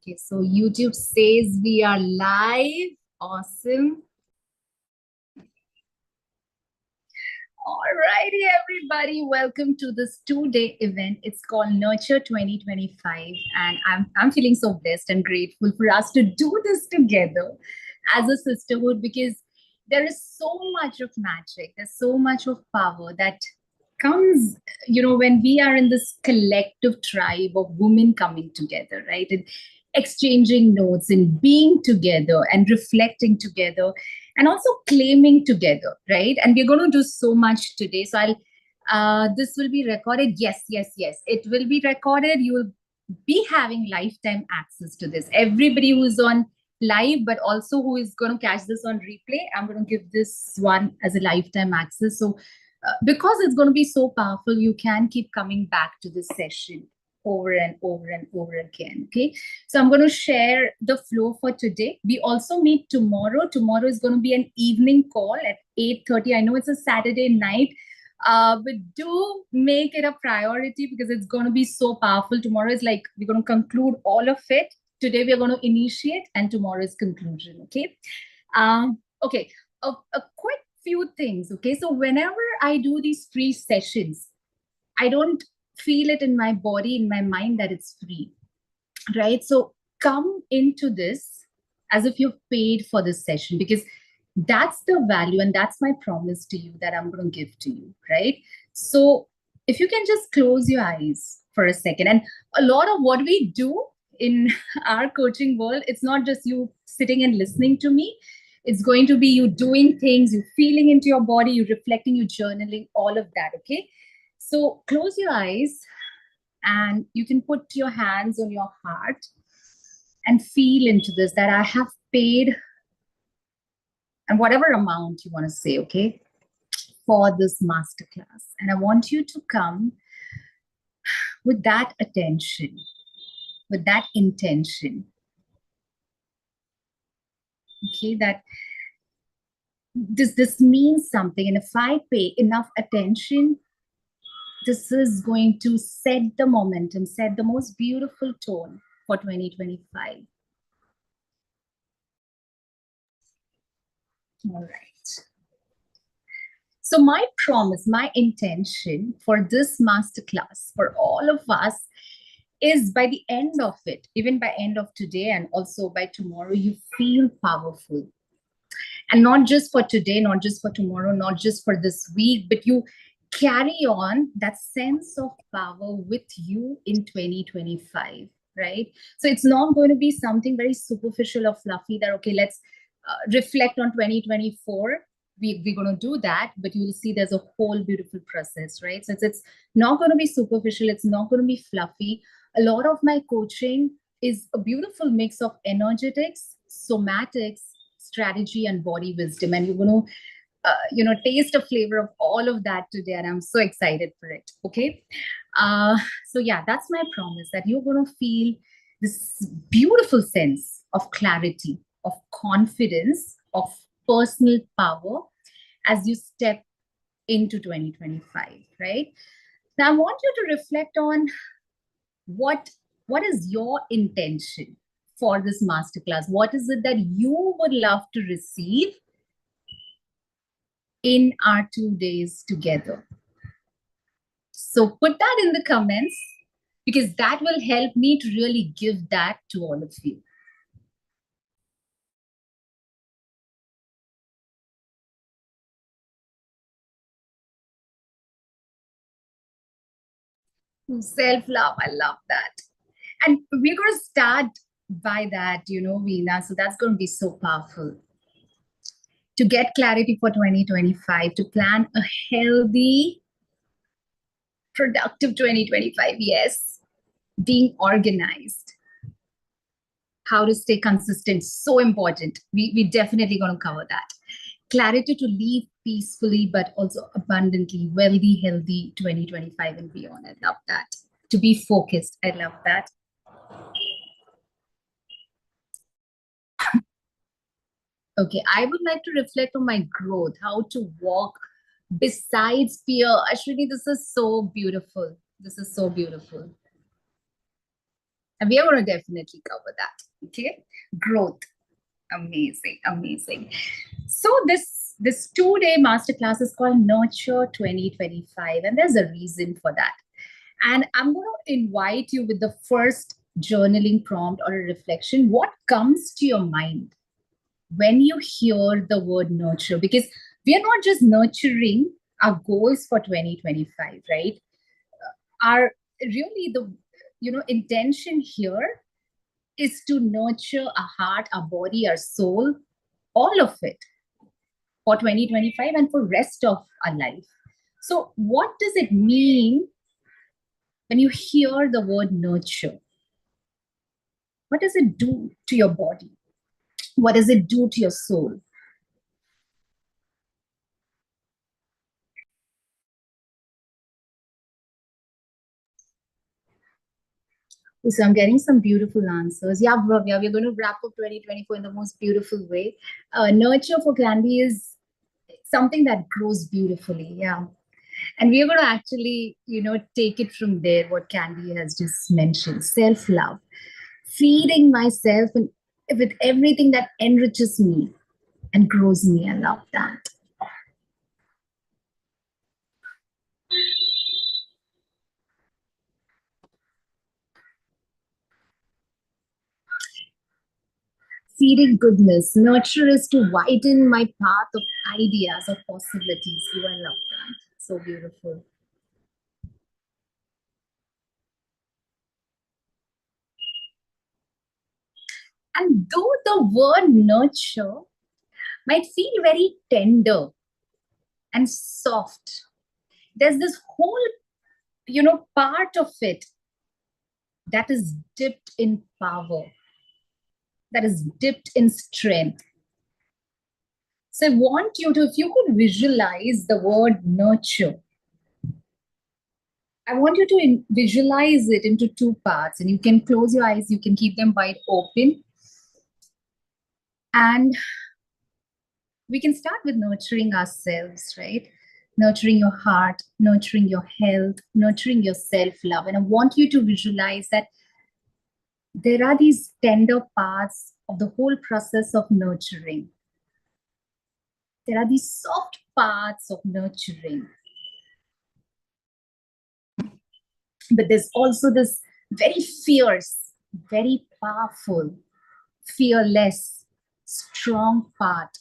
Okay, so YouTube says we are live. Awesome. All righty, everybody. Welcome to this two-day event. It's called Nurture 2025. And I'm feeling so blessed and grateful for us to do this together as a sisterhood because there is so much of magic. There's so much of power that comes, when we are in this collective tribe of women coming together, right? And exchanging notes and being together and reflecting together and also claiming together, right? And we're going to do so much today. So this will be recorded. Yes, yes, yes. It will be recorded. You will be having lifetime access to this. Everybody who's on live, but also who is going to catch this on replay, I'm going to give this one as a lifetime access. So because it's going to be so powerful, you can keep coming back to this session over and over and over again. Okay, so I'm going to share the flow for today. We also meet tomorrow. Tomorrow is going to be an evening call at 8:30. I know it's a Saturday night, but do make it a priority because it's going to be so powerful. Tomorrow is like we're going to conclude all of it. Today we are going to initiate, and tomorrow is conclusion. Okay. Okay. A quick few things. Okay, so whenever I do these free sessions, I don't feel it in my body, in my mind that it's free, right? So come into this as if you've paid for this session because that's the value and that's my promise to you that I'm going to give to you, right? So if you can just close your eyes for a second. And a lot of what we do in our coaching world, it's not just you sitting and listening to me. It's going to be you doing things, you feeling into your body, you reflecting, you journaling, all of that, okay? So close your eyes and you can put your hands on your heart and feel into this that I have paid, and whatever amount you want to say, okay, for this masterclass. And I want you to come with that attention, with that intention, okay, that this means something. And if I pay enough attention, this is going to set the momentum, set the most beautiful tone for 2025. All right. So my promise, my intention for this masterclass, for all of us, is by the end of it, even by end of today and also by tomorrow, you feel powerful. And not just for today, not just for tomorrow, not just for this week, but you carry on that sense of power with you in 2025, right? So it's not going to be something very superficial or fluffy that, okay, let's reflect on 2024. We're going to do that, but you'll see there's a whole beautiful process, right? So it's not going to be superficial. It's not going to be fluffy. A lot of my coaching is a beautiful mix of energetics, somatics, strategy, and body wisdom. And you're going to, taste a flavor of all of that today. And I'm so excited for it. Okay. So yeah, that's my promise that you're going to feel this beautiful sense of clarity, of confidence, of personal power as you step into 2025, right? Now, I want you to reflect on what is your intention for this masterclass? What is it that you would love to receive in our 2 days together? So put that in the comments because that will help me to really give that to all of you. Self-love, I love that. And we're going to start by that, Veena. So that's going to be so powerful. To get clarity for 2025, to plan a healthy, productive 2025. Yes. Being organized. How to stay consistent. So important. We definitely going to cover that. Clarity to live peacefully, but also abundantly, wealthy, healthy 2025 and beyond. I love that. To be focused. I love that. Okay, I would like to reflect on my growth, how to walk besides fear. Ashwini, this is so beautiful. This is so beautiful. And we are going to definitely cover that. Okay. Growth. Amazing. Amazing. So this 2-day masterclass is called Nurture 2025. And there's a reason for that. And I'm going to invite you with the first journaling prompt or a reflection. What comes to your mind when you hear the word nurture? Because we are not just nurturing our goals for 2025, right? Our really the intention here is to nurture our heart, our body, our soul, all of it for 2025 and for rest of our life. So what does it mean when you hear the word nurture? What does it do to your body? What does it do to your soul? So I'm getting some beautiful answers. Yeah, we're going to wrap up 2024 in the most beautiful way. Nurture for Candy is something that grows beautifully. Yeah. And we are going to actually, take it from there, what Candy has just mentioned, self-love, feeding myself and with everything that enriches me and grows me. I love that. Feeding goodness. Nurture is to widen my path of ideas, of possibilities. Oh, I love that. So beautiful. And though the word nurture might feel very tender and soft, there's this whole, part of it that is dipped in power, that is dipped in strength. So I want you to, if you could visualize the word nurture, I want you to visualize it into two parts, and you can close your eyes, you can keep them wide open. And we can start with nurturing ourselves, right? Nurturing your heart, nurturing your health, nurturing your self love. And I want you to visualize that there are these tender parts of the whole process of nurturing. There are these soft parts of nurturing. But there's also this very fierce, very powerful, fearless, strong part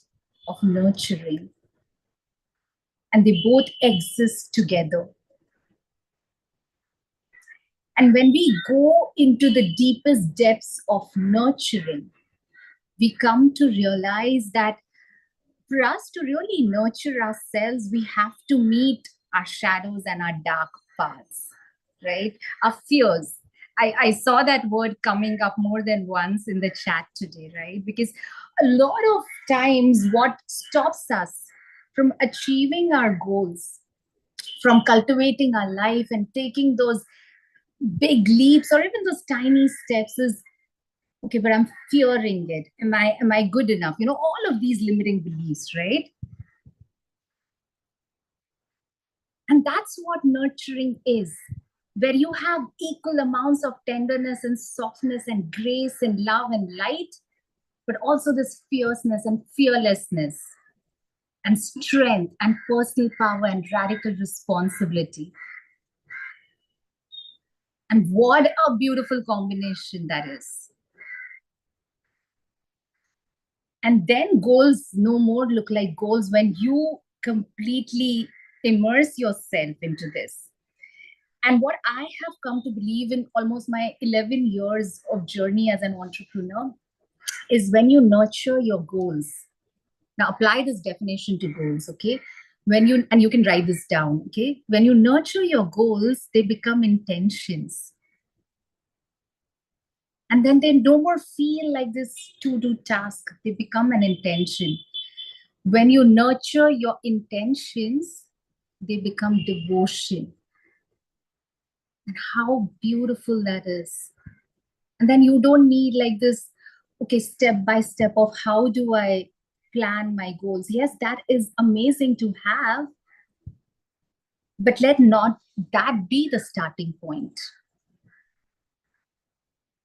of nurturing. And they both exist together. And when we go into the deepest depths of nurturing, we come to realize that for us to really nurture ourselves, we have to meet our shadows and our dark parts, right? Our fears. I saw that word coming up more than once in the chat today, right? Because a lot of times, what stops us from achieving our goals, from cultivating our life and taking those big leaps or even those tiny steps is, okay, but I'm fearing it. Am I good enough? All of these limiting beliefs, right? And that's what nurturing is, where you have equal amounts of tenderness and softness and grace and love and light, but also this fierceness and fearlessness and strength and personal power and radical responsibility. And what a beautiful combination that is. And then goals no more look like goals when you completely immerse yourself into this. And what I have come to believe in almost my 11 years of journey as an entrepreneur is when you nurture your goals. Now apply this definition to goals, okay? And you can write this down, okay? When you nurture your goals, they become intentions. And then they no more feel like this to-do task. They become an intention. When you nurture your intentions, they become devotion. And how beautiful that is. And then you don't need like this, okay, step by step of how do I plan my goals. Yes, that is amazing to have, but let not that be the starting point.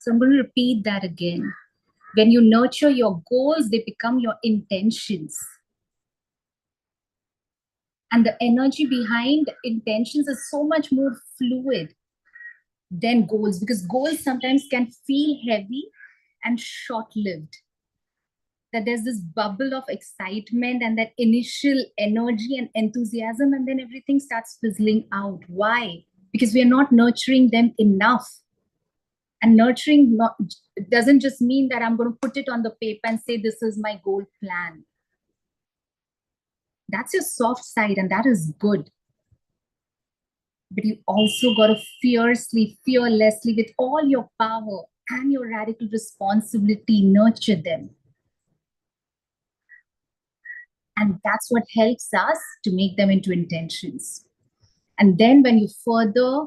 So I'm going to repeat that again. When you nurture your goals, they become your intentions. And the energy behind intentions is so much more fluid than goals, because goals sometimes can feel heavy and short-lived. That there's this bubble of excitement and that initial energy and enthusiasm, and then everything starts fizzling out. Why? Because we are not nurturing them enough. And nurturing doesn't just mean that I'm going to put it on the paper and say, this is my goal plan. That's your soft side, and that is good. But you also got to fiercely, fearlessly, with all your power and your radical responsibility, nurture them. And that's what helps us to make them into intentions. And then when you further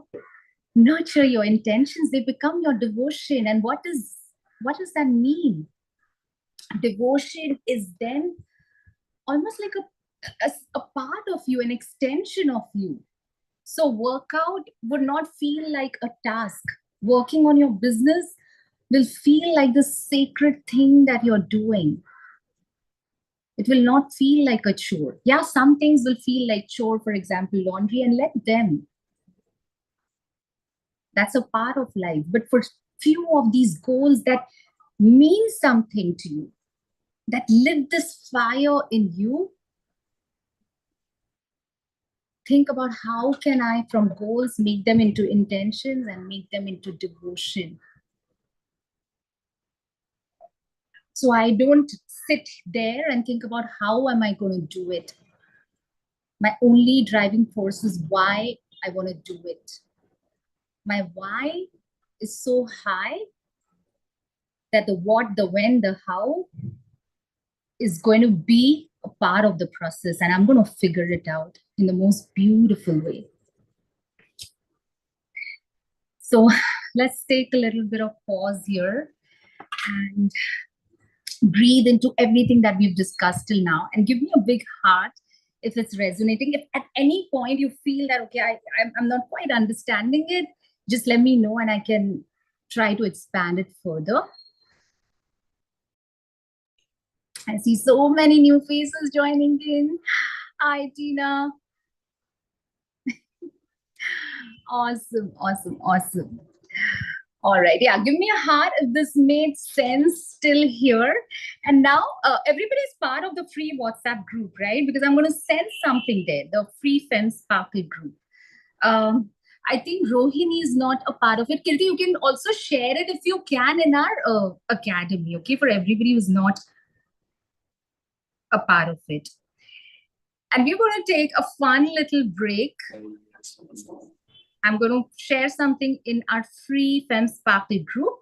nurture your intentions, they become your devotion. And what does that mean? Devotion is then almost like a part of you, an extension of you. So workout would not feel like a task. Working on your business will feel like the sacred thing that you're doing. It will not feel like a chore. Yeah, some things will feel like chore, for example, laundry, and let them. That's a part of life. But for few of these goals that mean something to you, that lit this fire in you, think about how can I, from goals, make them into intentions and make them into devotion. So I don't sit there and think about how am I going to do it. My only driving force is why I want to do it. My why is so high that the what, the when, the how is going to be a part of the process, and I'm going to figure it out in the most beautiful way. So let's take a little bit of pause here and breathe into everything that we've discussed till now, and give me a big heart if it's resonating. If at any point you feel that, okay, I'm not quite understanding it, just let me know and I can try to expand it further. I see so many new faces joining in. Hi, Tina. Awesome, awesome, awesome. All right. Yeah, give me a heart if this made sense still here. And now everybody's part of the free WhatsApp group, right? Because I'm going to send something there, the free Fem Sparkle group. I think Rohini is not a part of it. Kirti, you can also share it if you can in our academy, okay? For everybody who's not a part of it. And we're going to take a fun little break. I'm going to share something in our free Fem Sparkle group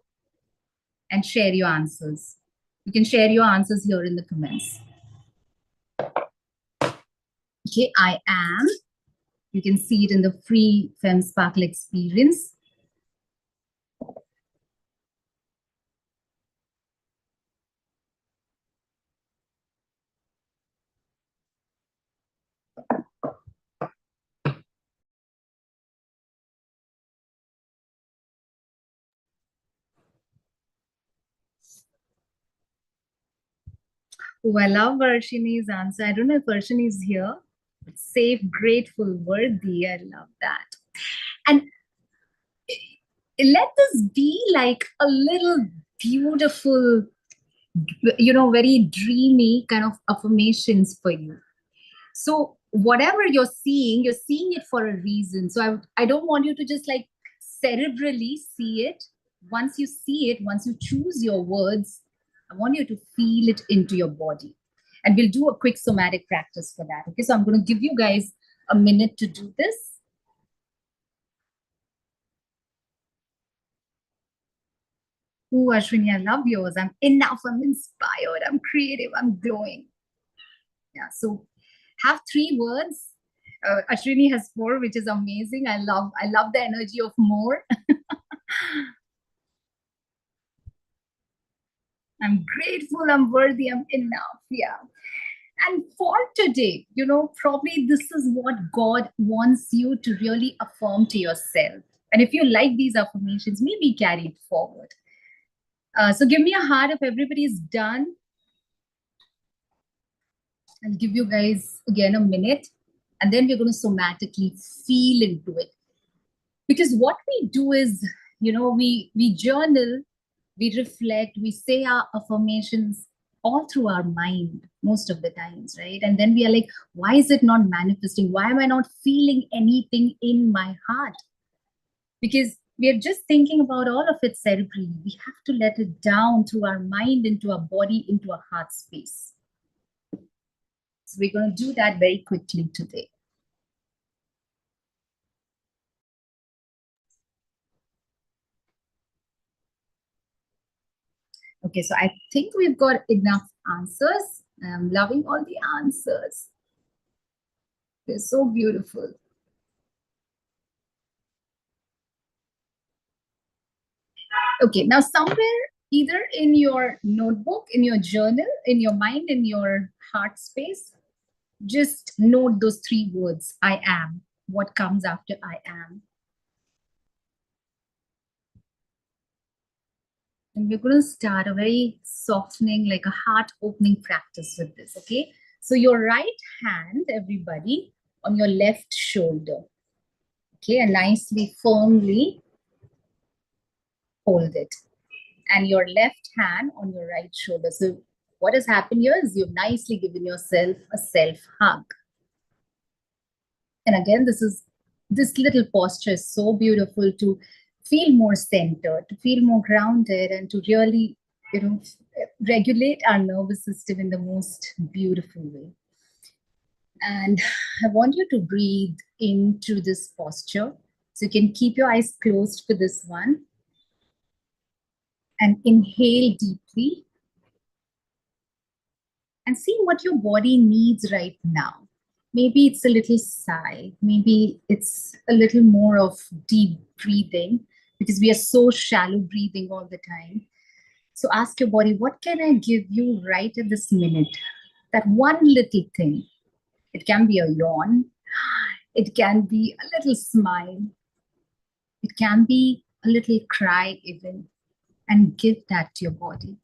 and share your answers. You can share your answers here in the comments. Okay, I am. You can see it in the free Fem Sparkle experience. Oh, I love Varshini's answer. I don't know if Varshini is here. Safe, grateful, worthy. I love that. And let this be like a little beautiful, very dreamy kind of affirmations for you. So whatever you're seeing it for a reason. So I don't want you to just like cerebrally see it. Once you see it, once you choose your words, I want you to feel it into your body. And we'll do a quick somatic practice for that. Okay, so I'm going to give you guys a minute to do this. Ooh, Ashwini, I love yours. I'm enough, I'm inspired, I'm creative, I'm glowing. Yeah, so have 3 words. Ashwini has 4, which is amazing. I love the energy of more. I'm grateful, I'm worthy, I'm enough. Yeah. And for today, probably this is what God wants you to really affirm to yourself. And if you like these affirmations, maybe carry it forward. So give me a heart if everybody's done. I'll give you guys again a minute, and then we're going to somatically feel into it. Because what we do is, we journal, we reflect, we say our affirmations all through our mind most of the times, right? And then we are like, why is it not manifesting? Why am I not feeling anything in my heart? Because we are just thinking about all of it cerebrally. We have to let it down through our mind into our body, into our heart space. So we're going to do that very quickly today. Okay, so I think we've got enough answers. I'm loving all the answers. They're so beautiful. Okay, now somewhere either in your notebook, in your journal, in your mind, in your heart space, just note those three words, I am. What comes after I am? And we're going to start a very softening, like a heart opening practice with this, okay? So your right hand, everybody, on your left shoulder, okay? And nicely, firmly hold it. And your left hand on your right shoulder. So what has happened here is you've nicely given yourself a self hug. And again, this little posture is so beautiful to feel more centered, to feel more grounded, and to really, regulate our nervous system in the most beautiful way. And I want you to breathe into this posture. So you can keep your eyes closed for this one. And inhale deeply and see what your body needs right now. Maybe it's a little sigh, maybe it's a little more of deep breathing because we are so shallow breathing all the time. So ask your body, what can I give you right at this minute? That one little thing. It can be a yawn, it can be a little smile, it can be a little cry, even, and give that to your body.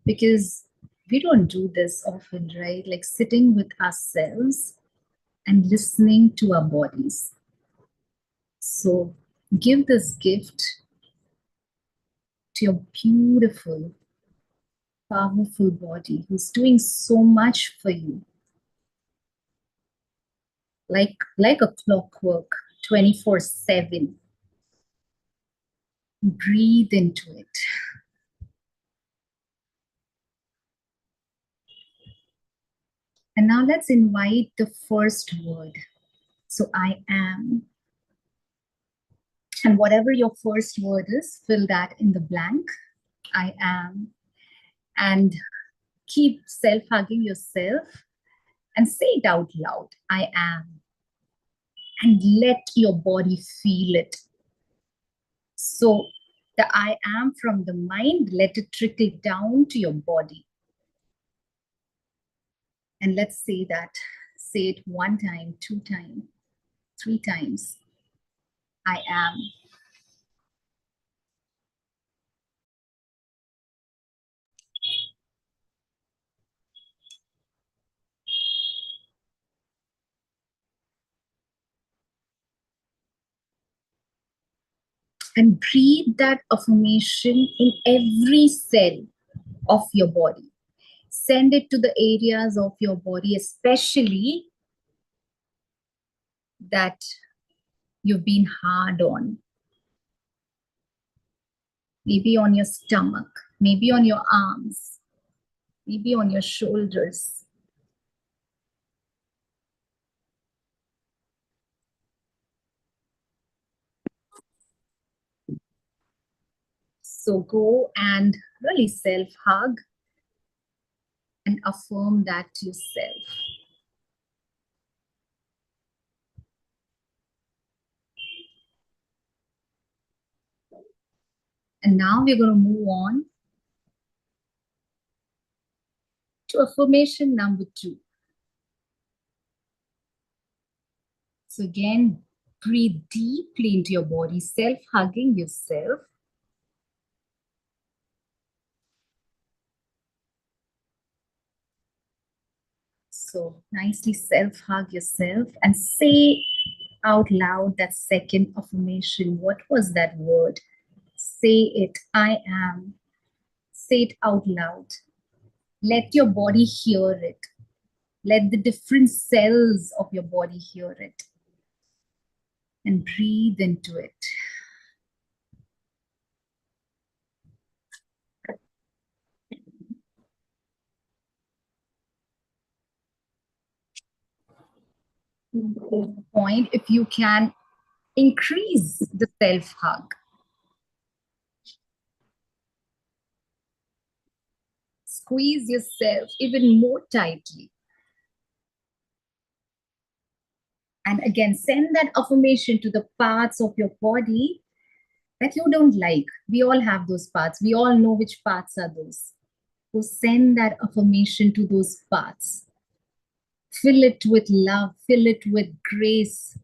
Because we don't do this often, right? Like sitting with ourselves and listening to our bodies. So give this gift to your beautiful, powerful body who's doing so much for you. Like a clockwork, 24/7. Breathe into it. And now let's invite the first word. So I am. And whatever your first word is, fill that in the blank. I am. And keep self-hugging yourself and say it out loud. I am. And let your body feel it. So the I am from the mind, let it trickle down to your body. And let's say that. Say it one time, two times, three times. I am. And breathe that affirmation in every cell of your body. Send it to the areas of your body, especially that you've been hard on. Maybe on your stomach, maybe on your arms, maybe on your shoulders. So go and really self-hug and affirm that to yourself. And now we're going to move on to affirmation number 2. So again, breathe deeply into your body, self-hugging yourself. So nicely self hug yourself and say out loud that second affirmation. What was that word? Say it. I am. Say it out loud. Let your body hear it. Let the different cells of your body hear it. And breathe into it. Point if you can increase the self hug. Squeeze yourself even more tightly. And again, send that affirmation to the parts of your body that you don't like. We all have those parts. We all know which parts are those. So send that affirmation to those parts. Fill it with love, fill it with grace,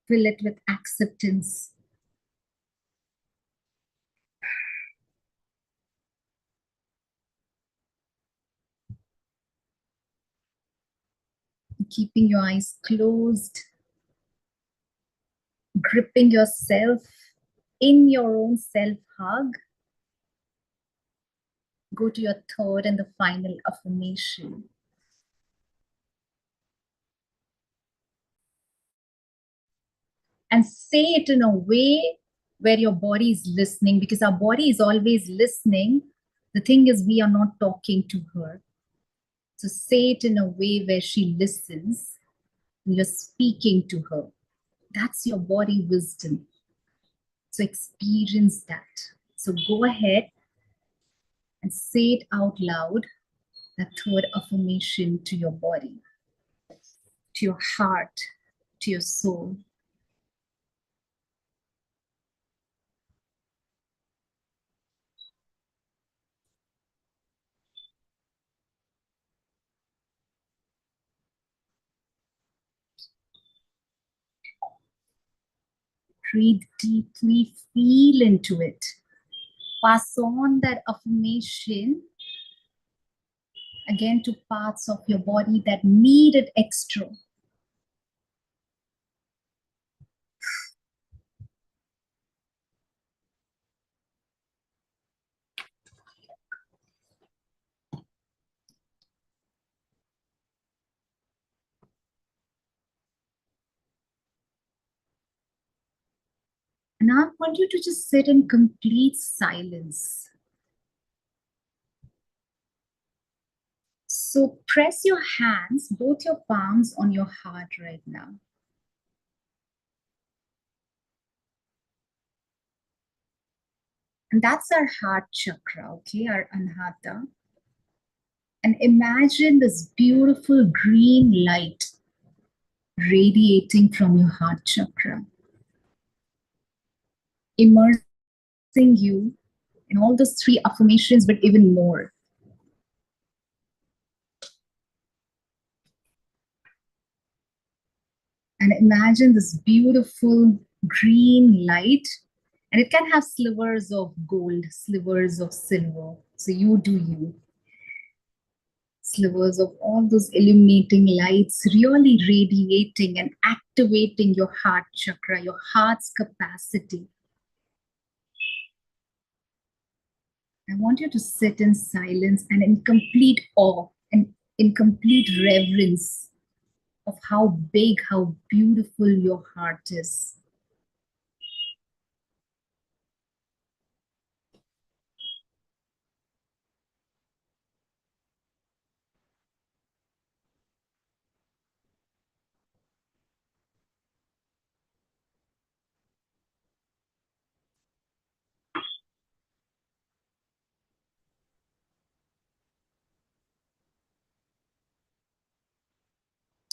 fill it with acceptance. Keeping your eyes closed, gripping yourself in your own self hug. Go to your third and the final affirmation. And say it in a way where your body is listening, because our body is always listening. The thing is, we are not talking to her. So say it in a way where she listens. And you're speaking to her. That's your body wisdom. So experience that. So go ahead and say it out loud, that third affirmation to your body, to your heart, to your soul. Breathe deeply, feel into it. Pass on that affirmation again to parts of your body that need it extra. And I want you to just sit in complete silence. So press your hands, both your palms, on your heart right now. And that's our heart chakra, okay, our anahata. And imagine this beautiful green light radiating from your heart chakra, immersing you in all those three affirmations, but even more. And imagine this beautiful green light, and it can have slivers of gold, slivers of silver. So you do you. Slivers of all those illuminating lights really radiating and activating your heart chakra, your heart's capacity. I want you to sit in silence and in complete awe and in complete reverence of how big, how beautiful your heart is.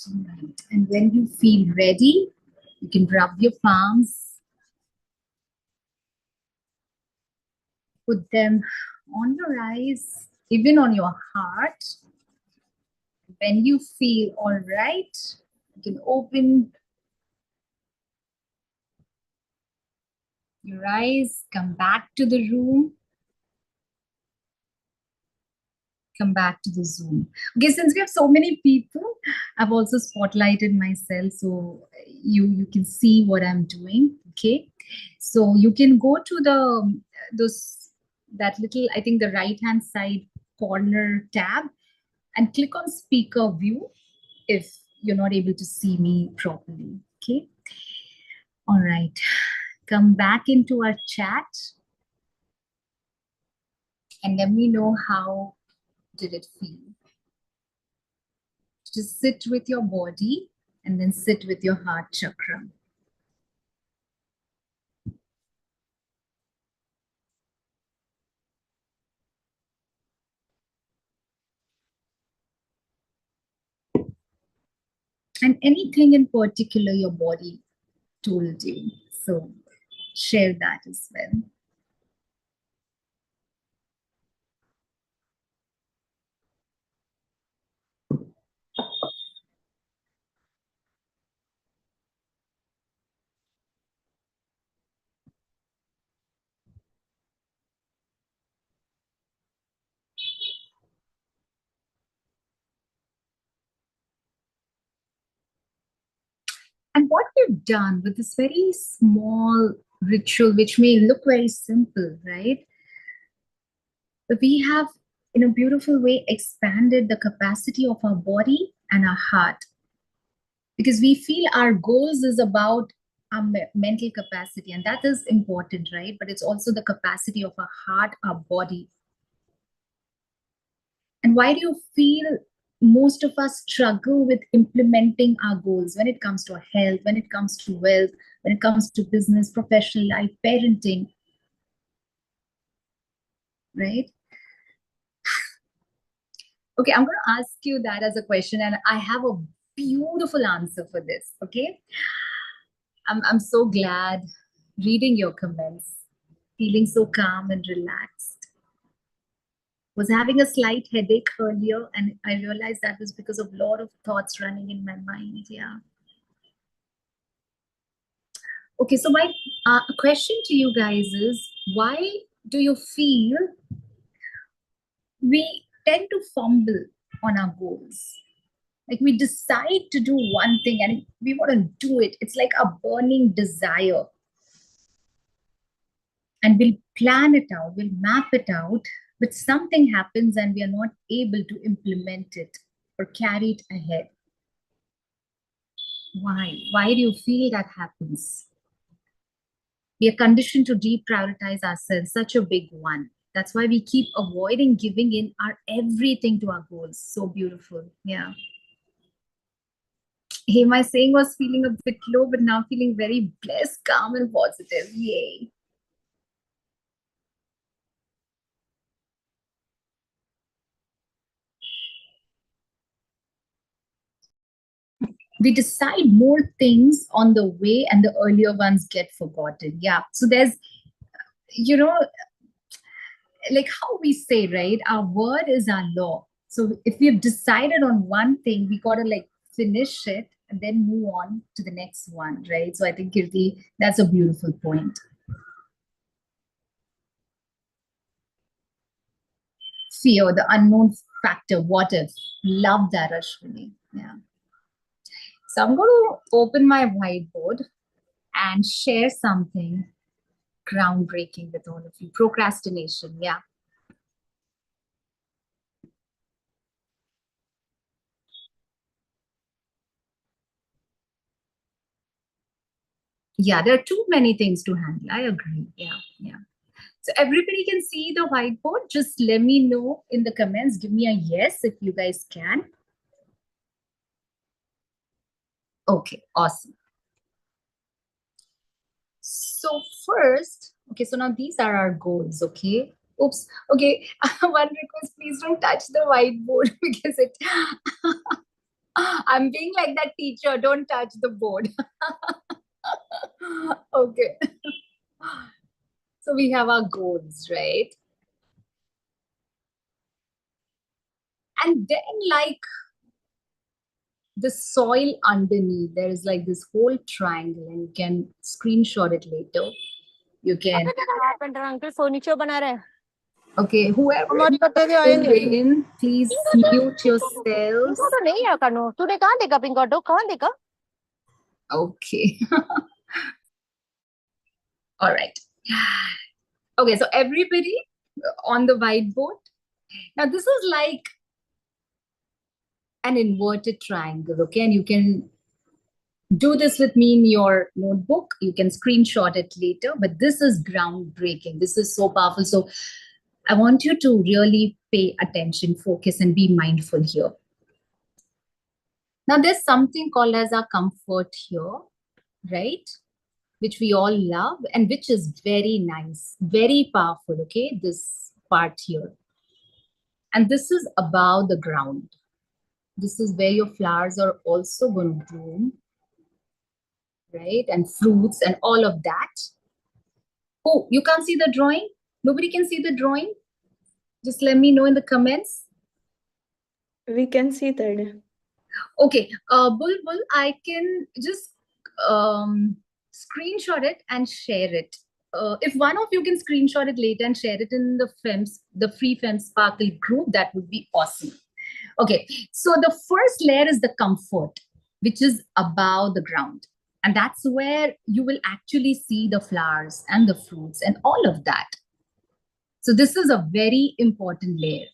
Right. And when you feel ready, you can rub your palms, put them on your eyes, even on your heart. When you feel all right, you can open your eyes, come back to the room. come back to the Zoom. Okay, since we have so many people, I've also spotlighted myself so you can see what I'm doing. Okay, so you can go to the those that little, I think, the right hand side corner tab and click on speaker view if you're not able to see me properly. Okay, all right, come back into our chat and let me know how did it feel. Just sit with your body and then sit with your heart chakra. And anything in particular your body told you. So share that as well. And what we've done with this very small ritual, which may look very simple, right? But we have, in a beautiful way, expanded the capacity of our body and our heart. Because we feel our goals is about our mental capacity, and that is important, right? But it's also the capacity of our heart, our body. And why do you feel most of us struggle with implementing our goals when it comes to our health, when it comes to wealth, when it comes to business, professional life, parenting, right? Okay, I'm going to ask you that as a question, and I have a beautiful answer for this. Okay, I'm so glad reading your comments, feeling so calm and relaxed. Was having a slight headache earlier, and I realized that was because of a lot of thoughts running in my mind. Yeah. Okay, so my question to you guys is, why do you feel we tend to fumble on our goals? Like we decide to do one thing and we want to do it. It's like a burning desire. And we'll plan it out, we'll map it out, but something happens and we are not able to implement it or carry it ahead. Why? Why do you feel that happens? We are conditioned to deprioritize ourselves, such a big one. That's why we keep avoiding giving in our everything to our goals. So beautiful. Yeah. Hey, my saying was feeling a bit low, but now feeling very blessed, calm, and positive. Yay. We decide more things on the way, and the earlier ones get forgotten. Yeah. So there's, you know, like how we say, right? Our word is our law. So if we've decided on one thing, we got to like finish it and then move on to the next one, right? So I think, Kirti, that's a beautiful point. Fear, the unknown factor, what if? Love that, Ashwini. Yeah. So I'm going to open my whiteboard and share something groundbreaking with all of you. Procrastination. Yeah. Yeah, there are too many things to handle. I agree. Yeah. Yeah. So everybody can see the whiteboard. Just let me know in the comments. Give me a yes if you guys can. Okay, awesome. So first, okay, so now these are our goals, okay? Oops, okay. One request, please don't touch the whiteboard because it, I'm being like that teacher, don't touch the board. Okay. So we have our goals, right? And then like the soil underneath, there is like this whole triangle and you can screenshot it later. You can Uncle furniture बना रहा है. Okay, whoever is हमारे करते थे still आएंगे in, please mute yourselves. तो नहीं है कानू तूने कहाँ देखा पिंक ऑटो कहाँ देखा Okay. All right. Okay, so everybody on the whiteboard. Now, this is like an inverted triangle, okay? And you can do this with me in your notebook. You can screenshot it later, but this is groundbreaking. This is so powerful. So, I want you to really pay attention, focus, and be mindful here. Now, there's something called as our comfort here, right? Which we all love and which is very nice, very powerful, okay? This part here. And this is above the ground. This is where your flowers are also going to bloom, right? And fruits and all of that. Oh, you can't see the drawing? Nobody can see the drawing? Just let me know in the comments. We can see that. Okay, Bulbul, I can just screenshot it and share it. If one of you can screenshot it later and share it in the Free Fem Sparkle group, that would be awesome. Okay, so the first layer is the comfort, which is above the ground. And that's where you will actually see the flowers and the fruits and all of that. So this is a very important layer.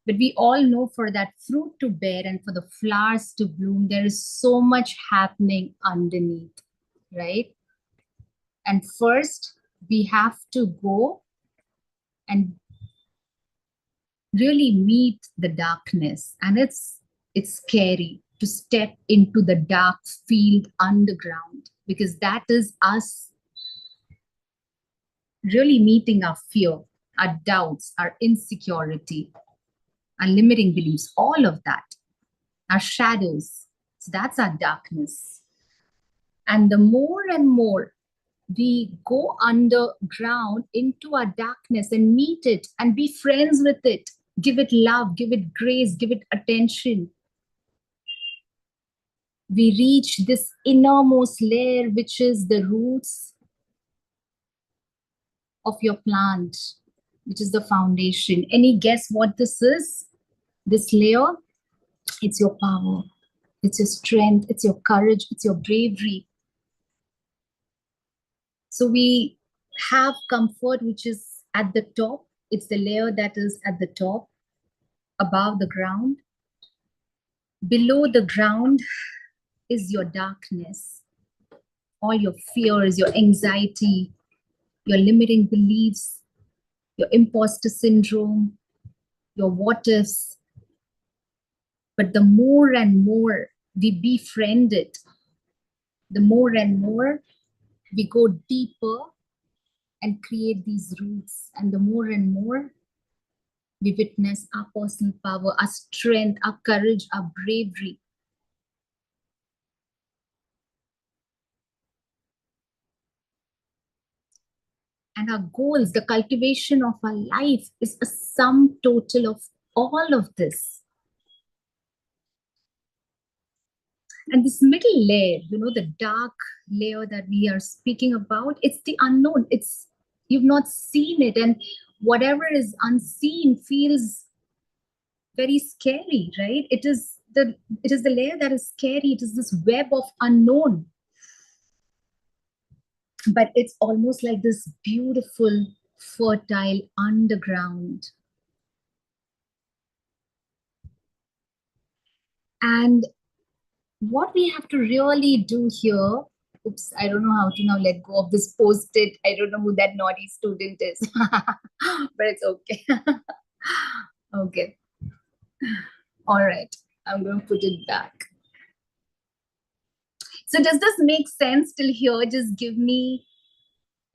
But we all know for that fruit to bear and for the flowers to bloom, there is so much happening underneath, right? And first, we have to go and really meet the darkness. And it's scary to step into the dark field underground because that is us really meeting our fear, our doubts, our insecurity, our limiting beliefs, all of that, our shadows. So that's our darkness. And the more and more we go underground into our darkness and meet it and be friends with it, give it love, give it grace, give it attention, we reach this innermost layer, which is the roots of your plant, which is the foundation. Any guess what this is? This layer, it's your power, it's your strength, it's your courage, it's your bravery. So we have comfort, which is at the top. It's the layer that is at the top, above the ground. Below the ground is your darkness, all your fears, your anxiety, your limiting beliefs, your imposter syndrome, your what ifs. But the more and more we befriend it, the more and more we go deeper and create these roots. And the more and more we witness our personal power, our strength, our courage, our bravery. And our goals, the cultivation of our life is a sum total of all of this. And this middle layer, the dark layer that we are speaking about, it's the unknown. You've not seen it. And whatever is unseen feels very scary, right? It is the layer that is scary. It is this web of unknown. But it's almost like this beautiful, fertile underground. And what we have to really do here, oops, I don't know how to now let go of this post-it. I don't know who that naughty student is, but it's okay. Okay. All right, I'm going to put it back. So does this make sense till here? Just give me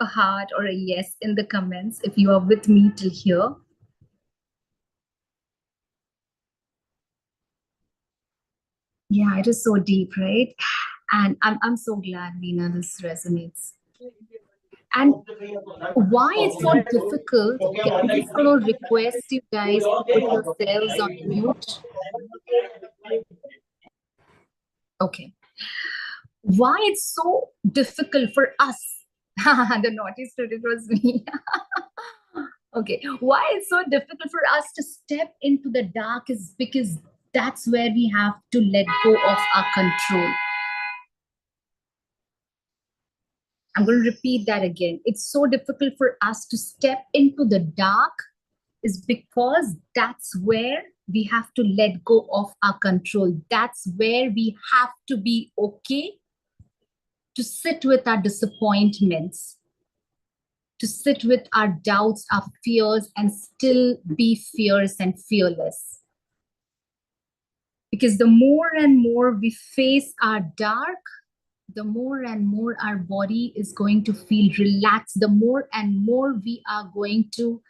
a heart or a yes in the comments if you are with me till here. Yeah, it is so deep, right? And I'm so glad, Veena, this resonates. And why it's so difficult, okay, I'm just going to request you guys to put yourselves on mute. Okay. Why it's so difficult for us? The naughty student was me. Okay, why it's so difficult for us to step into the dark is because that's where we have to let go of our control. I'm going to repeat that again. It's so difficult for us to step into the dark is because that's where we have to let go of our control. That's where we have to be okay to sit with our disappointments, to sit with our doubts, our fears, and still be fierce and fearless. Because the more and more we face our dark, the more and more our body is going to feel relaxed, the more and more we are going to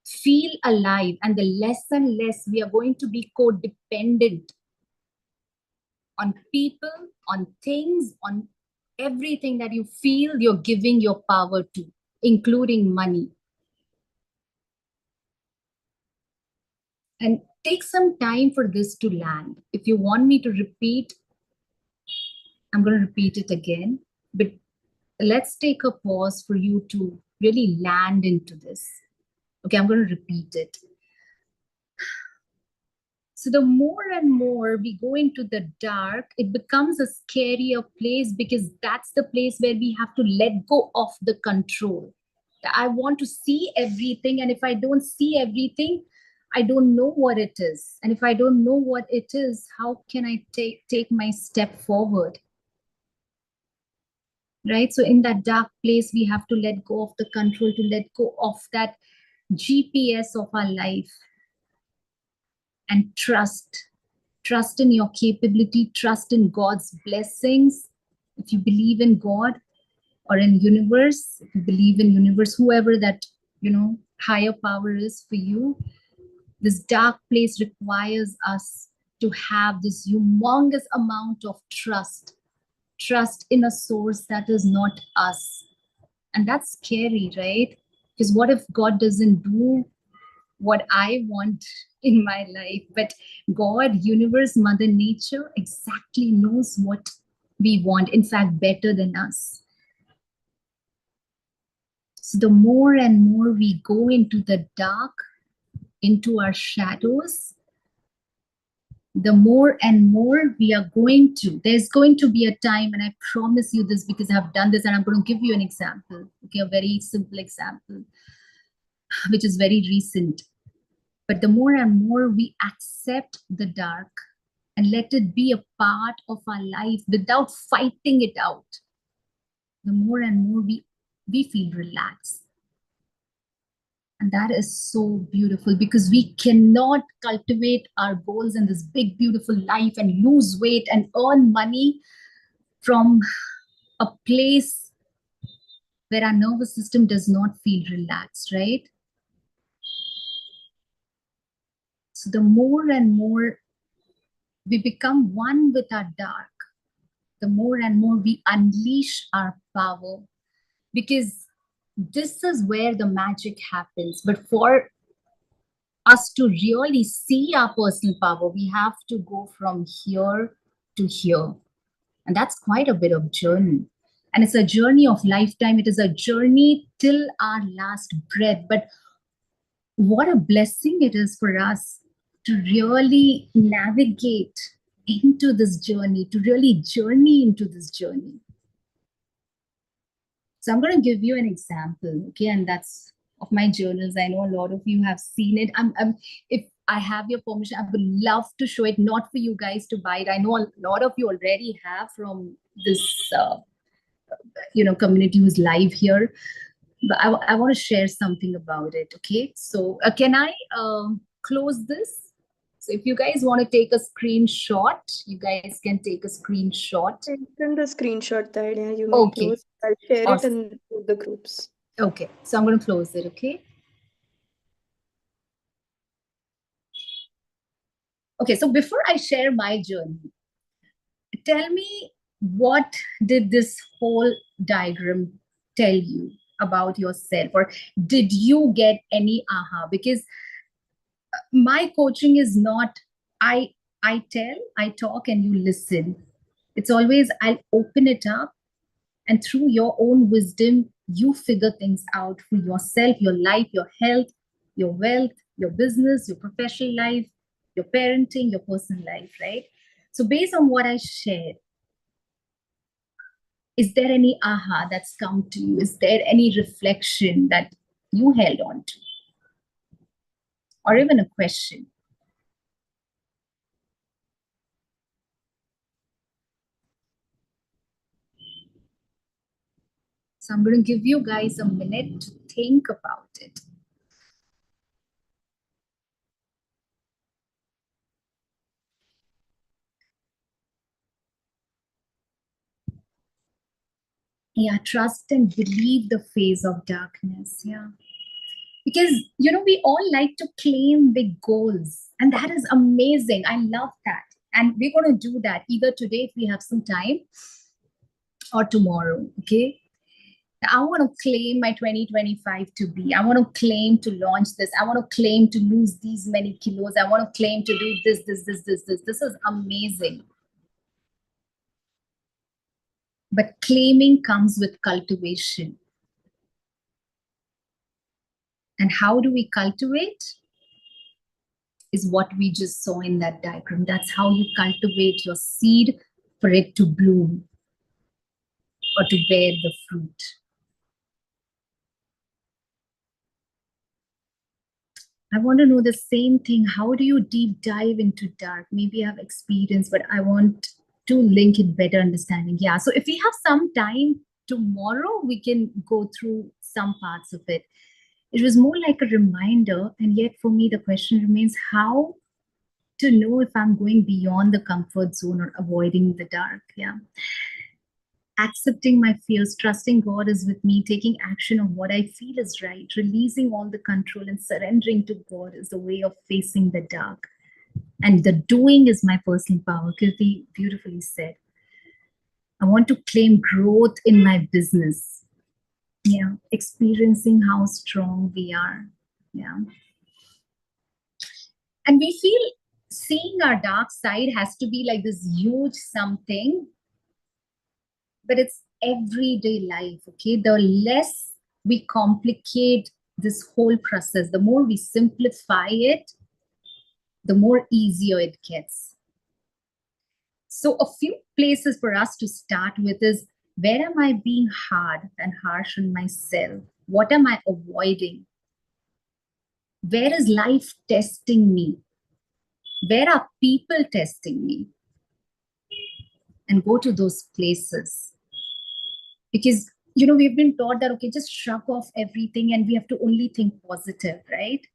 feel alive, and the less and less we are going to be codependent on people, on things, on everything that you feel you're giving your power to, including money. And take some time for this to land. If you want me to repeat, I'm going to repeat it again. But let's take a pause for you to really land into this. Okay, I'm going to repeat it. So the more and more we go into the dark, it becomes a scarier place because that's the place where we have to let go of the control. I want to see everything, and if I don't see everything, I don't know what it is. And if I don't know what it is, how can I take my step forward? Right? So in that dark place, we have to let go of the control, to let go of that GPS of our life, and trust in your capability, trust in God's blessings. If you believe in God or in universe, if you believe in universe, whoever that, higher power is for you, this dark place requires us to have this humongous amount of trust in a source that is not us. And that's scary, right? Because what if God doesn't do what I want in my life? But God, universe, mother nature exactly knows what we want, in fact, better than us. So the more and more we go into the dark, into our shadows, the more and more we are there's going to be a time, and I promise you this because I've done this, and I'm going to give you an example, okay, a very simple example, which is very recent. But the more and more we accept the dark and let it be a part of our life without fighting it out, the more and more we feel relaxed. And that is so beautiful, because we cannot cultivate our goals in this big, beautiful life and lose weight and earn money from a place where our nervous system does not feel relaxed, right? So the more and more we become one with our dark, the more and more we unleash our power, because this is where the magic happens. But for us to really see our personal power, we have to go from here to here. And that's quite a bit of journey. And it's a journey of lifetime. It is a journey till our last breath. But what a blessing it is for us to really navigate into this journey, to really journey into this journey. So I'm going to give you an example, okay? And that's of my journals. I know a lot of you have seen it. If I have your permission, I would love to show it, not for you guys to buy it. I know a lot of you already have from this, community who's live here. But I want to share something about it, okay? So can I close this? So if you guys want to take a screenshot, you guys can take a screenshot. Send the screenshot that, yeah, you may Okay. close. I'll share it Awesome. in the groups. Okay, so I'm going to close it, okay? Okay, so before I share my journey, tell me, what did this whole diagram tell you about yourself? Or did you get any aha? Because my coaching is not, I tell, I talk, and you listen. It's always, I'll open it up, and through your own wisdom, You figure things out for yourself, your life, your health, your wealth, your business, your professional life, your parenting, your personal life, right? So based on what I shared, is there any aha that's come to you? Is there any reflection that you held on to? Or even a question? So I'm going to give you guys a minute to think about it. Yeah, trust and believe the phase of darkness. Yeah. Because, we all like to claim big goals, and that is amazing. I love that. And we're going to do that either today if we have some time or tomorrow. Okay. I want to claim my 2025 to be. I want to claim to launch this. I want to claim to lose these many kilos. I want to claim to do this, this, this, this, this. This is amazing. But claiming comes with cultivation. And how do we cultivate? Is what we just saw in that diagram. That's how you cultivate your seed for it to bloom or to bear the fruit. I want to know the same thing. How do you deep dive into dark? Maybe I have experience, but I want to link it better understanding. Yeah. So if we have some time tomorrow, we can go through some parts of it. It was more like a reminder. And yet for me, the question remains how to know if I'm going beyond the comfort zone or avoiding the dark. Yeah. Accepting my fears, trusting God is with me, taking action on what I feel is right, releasing all the control and surrendering to God is the way of facing the dark. And the doing is my personal power. Kirti beautifully said. I want to claim growth in my business. Yeah. Experiencing how strong we are. Yeah. And we feel seeing our dark side has to be like this huge something, but it's everyday life. Okay, the less we complicate this whole process, the more we simplify it, the more easier it gets. So a few places for us to start with is, where am I being hard and harsh on myself? What am I avoiding? Where is life testing me? Where are people testing me? And go to those places. Because we've been taught that, okay, just shrug off everything and we have to only think positive, right?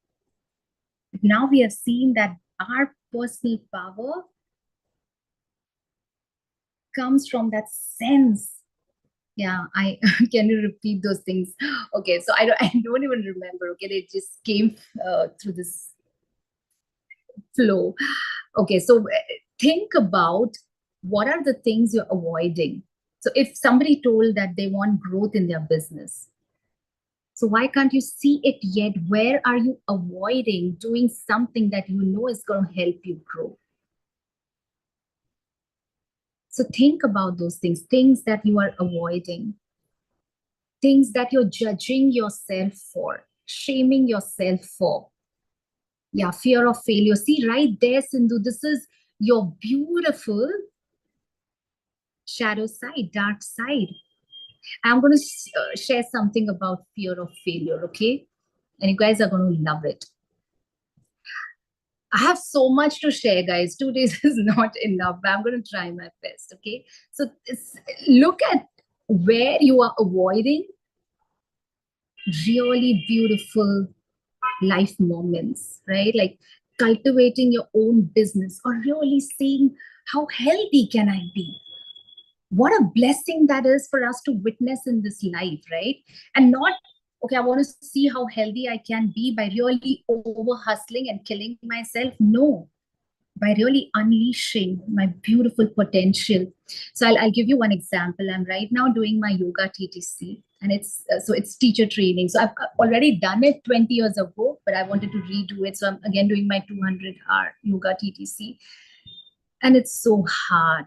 But now we have seen that our personal power comes from that sense. Yeah, I can you repeat those things? Okay, so I don't even remember. Okay, they just came through this flow. Okay, so think about what are the things you're avoiding. So if somebody told that they want growth in their business, so why can't you see it yet? Where are you avoiding doing something that you know is going to help you grow? So think about those things that you are avoiding, things that you're judging yourself for, shaming yourself for. Yeah, fear of failure. See right there, Sindhu, this is your beautiful shadow side, dark side. I'm going to share something about fear of failure, okay? And you guys are going to love it. I have so much to share, guys. 2 days is not enough, but I'm going to try my best. Okay. So look at where you are avoiding really beautiful life moments, right? Like cultivating your own business or really seeing how healthy can I be? What a blessing that is for us to witness in this life, right? And not, okay, I want to see how healthy I can be by really over hustling and killing myself. No, by really unleashing my beautiful potential. So I'll give you one example. I'm right now doing my yoga TTC, and it's teacher training. So I've already done it 20 years ago, but I wanted to redo it. So I'm again doing my 200-hour yoga TTC, and it's so hard.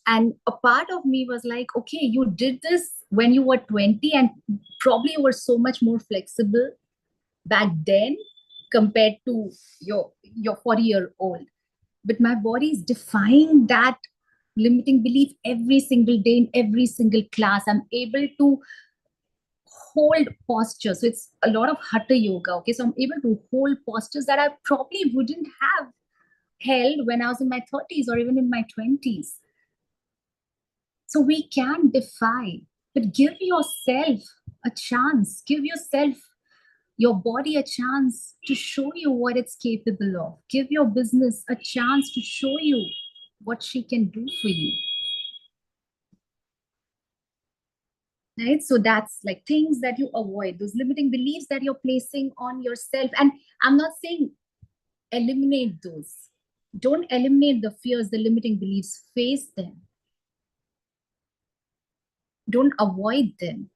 And a part of me was like, okay, you did this when you were 20, and probably you were so much more flexible back then compared to your 40-year-old. But my body is defying that limiting belief every single day in every single class. I'm able to hold posture. So it's a lot of hatha yoga. Okay. So I'm able to hold postures that I probably wouldn't have held when I was in my 30s or even in my 20s. So we can defy, but give yourself a chance. Give yourself, your body, a chance to show you what it's capable of. Give your business a chance to show you what she can do for you. Right? So that's like things that you avoid, those limiting beliefs that you're placing on yourself. And I'm not saying eliminate those. Don't eliminate the fears, the limiting beliefs. Face them. Don't avoid them.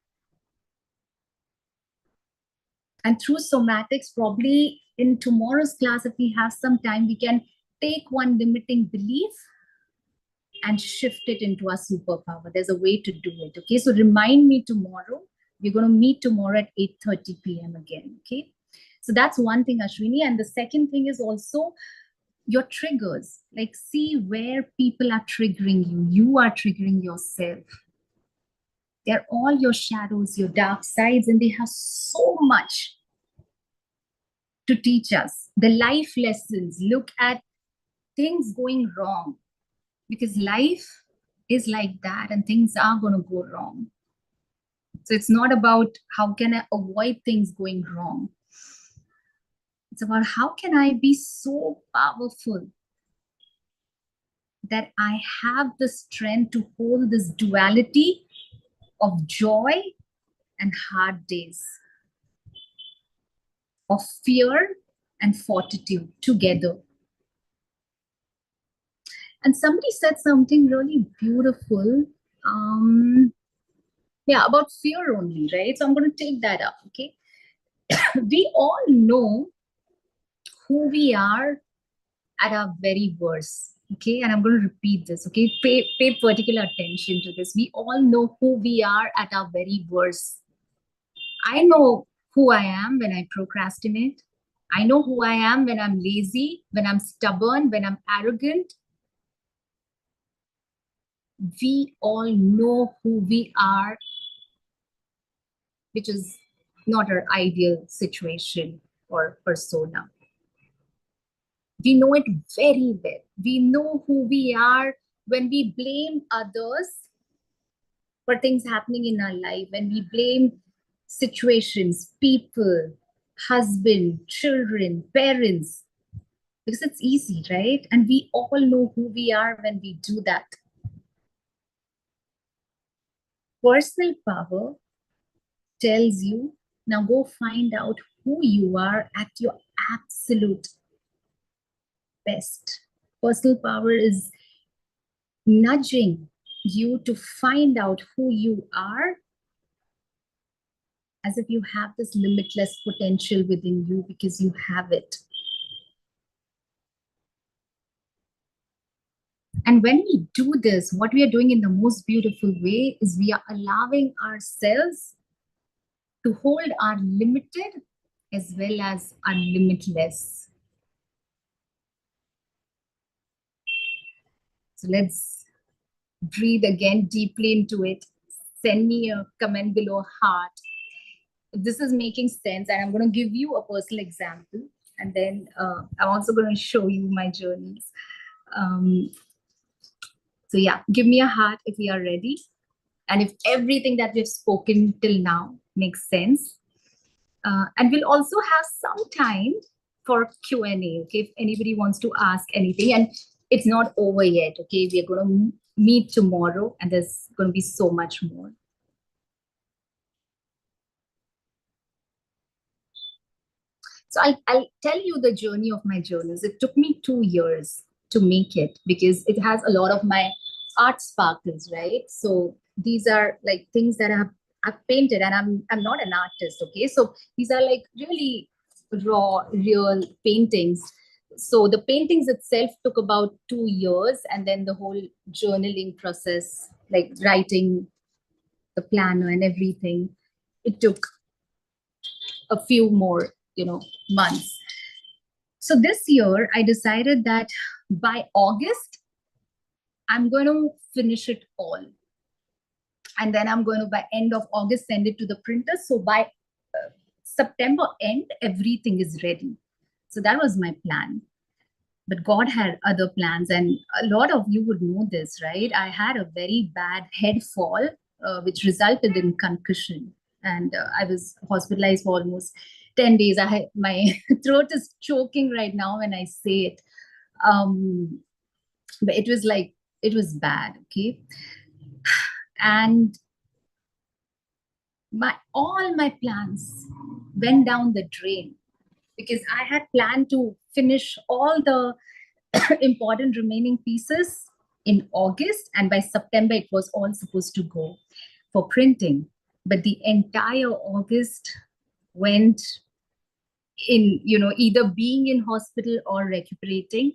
And through somatics, probably in tomorrow's class, if we have some time, we can take one limiting belief and shift it into a superpower. There's a way to do it. Okay. So remind me tomorrow. We're going to meet tomorrow at 8:30 p.m. again. Okay. So that's one thing, Ashwini. And the second thing is also your triggers. Like, see where people are triggering you. You are triggering yourself. They're all your shadows, your dark sides, and they have so much to teach us. The life lessons. Look at things going wrong, because life is like that and things are going to go wrong. So it's not about how can I avoid things going wrong. It's about how can I be so powerful that I have the strength to hold this duality of joy and hard days, of fear and fortitude together. And somebody said something really beautiful. About fear only, right? So I'm going to take that up, okay? We all know who we are at our very worst, okay? And I'm going to repeat this, okay? Pay particular attention to this. We all know who we are at our very worst. I know who I am when I procrastinate. I know who I am when I'm lazy, when I'm stubborn, when I'm arrogant. We all know who we are, which is not our ideal situation or persona. We know it very well. We know who we are when we blame others for things happening in our life, when we blame situations, people, husband, children, parents, because it's easy, right? And we all know who we are when we do that. Personal power tells you, now go find out who you are at your absolute best. Personal power is nudging you to find out who you are, as if you have this limitless potential within you, because you have it. And when we do this, what we are doing in the most beautiful way is we are allowing ourselves to hold our limited as well as our limitless. So let's breathe again deeply into it. Send me a comment below, heart, if this is making sense. And I'm going to give you a personal example. And then I'm also going to show you my journeys. So yeah, give me a heart if you are ready. And if everything that we've spoken till now makes sense. And we'll also have some time for Q&A, okay, if anybody wants to ask anything. And it's not over yet, okay? We are going to meet tomorrow, and there's going to be so much more. So I'll tell you the journey of my journals. It took me 2 years to make it, because it has a lot of my art sparkles, right? So these are like things that I've painted, and I'm not an artist, okay? So these are like really raw, real paintings. So the paintings itself took about 2 years, and then the whole journaling process, like writing the planner and everything. It took a few more, months. So this year, I decided that by August, I'm going to finish it all. And then I'm going to, by end of August, send it to the printer. So by September end, everything is ready. So that was my plan. But God had other plans. And a lot of you would know this, right? I had a very bad head fall, which resulted in concussion. And I was hospitalized for almost 10 days. My throat is choking right now when I say it. But it was bad, okay? And all my plans went down the drain because I had planned to finish all the important remaining pieces in August, and by September it was all supposed to go for printing. But the entire August went in, either being in hospital or recuperating.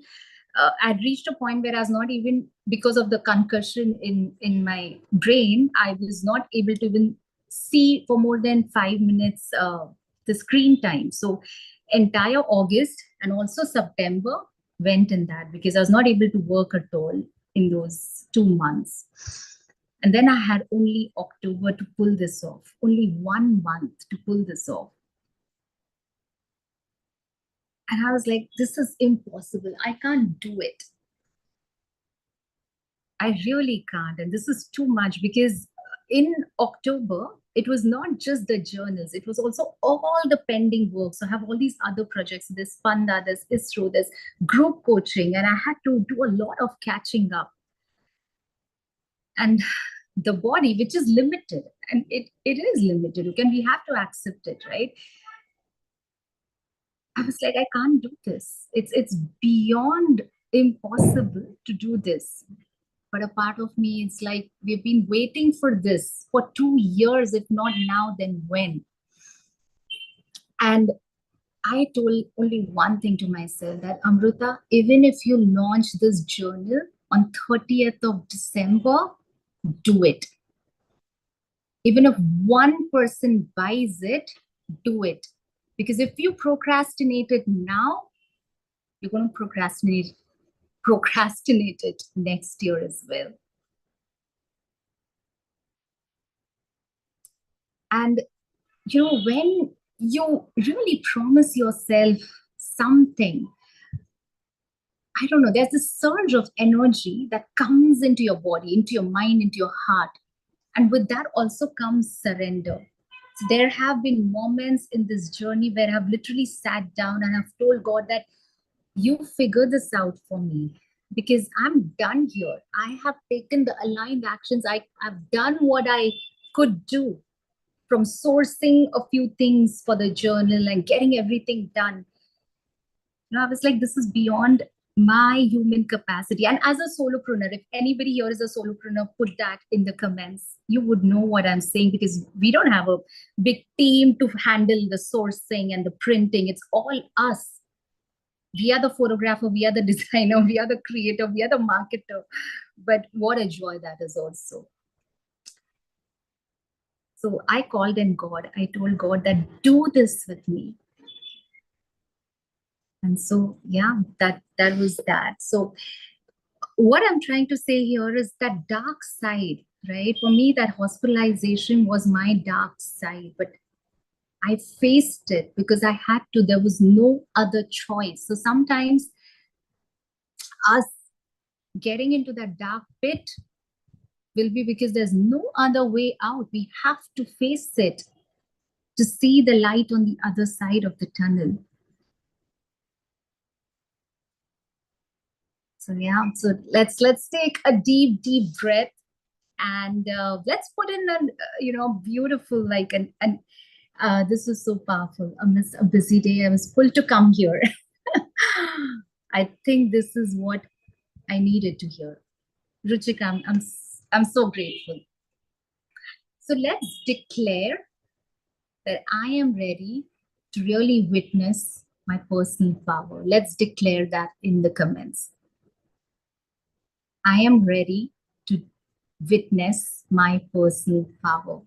I'd reached a point where I was not even, because of the concussion in my brain, I was not able to even see for more than 5 minutes the screen time. So entire August and also September went in that because I was not able to work at all in those 2 months. And then I had only October to pull this off, only 1 month to pull this off. And I was like, this is impossible. I can't do it. I really can't. And this is too much because in October, it was not just the journals, it was also all the pending work. So I have all these other projects. There's Panda, there's ISRO, there's group coaching, and I had to do a lot of catching up. And the body, which is limited, and it is limited, we have to accept it, right? I was like, I can't do this. It's beyond impossible to do this. But a part of me, it's like, we've been waiting for this for 2 years. If not now, then when? And I told only one thing to myself, that Amruta, even if you launch this journal on 30th of December, do it. Even if one person buys it, do it. Because if you procrastinate it now, you're going to procrastinate it next year as well. And when you really promise yourself something, I don't know, there's this surge of energy that comes into your body, into your mind, into your heart. And with that also comes surrender. So there have been moments in this journey where I've literally sat down and I've told God that you figure this out for me, because I'm done here. I have taken the aligned actions. I've done what I could do, from sourcing a few things for the journal and getting everything done. I was like, this is beyond my human capacity. And as a solopreneur, if anybody here is a solopreneur, put that in the comments. You would know what I'm saying, because we don't have a big team to handle the sourcing and the printing. It's all us. We are the photographer, we are the designer, we are the creator, we are the marketer. But what a joy that is also. So I called in God. I told God that do this with me. And so, yeah, that was that. So what I'm trying to say here is that dark side, right? For me, that hospitalization was my dark side, but I faced it because I had to. There was no other choice. So sometimes us getting into that dark pit will be because there's no other way out. We have to face it to see the light on the other side of the tunnel. So yeah, so let's take a deep breath, and let's put in a beautiful, like this was so powerful. Amidst a busy day, I was pulled to come here. I think this is what I needed to hear. Ruchika, I'm so grateful. So let's declare that I am ready to really witness my personal power. Let's declare that in the comments. I am ready to witness my personal power.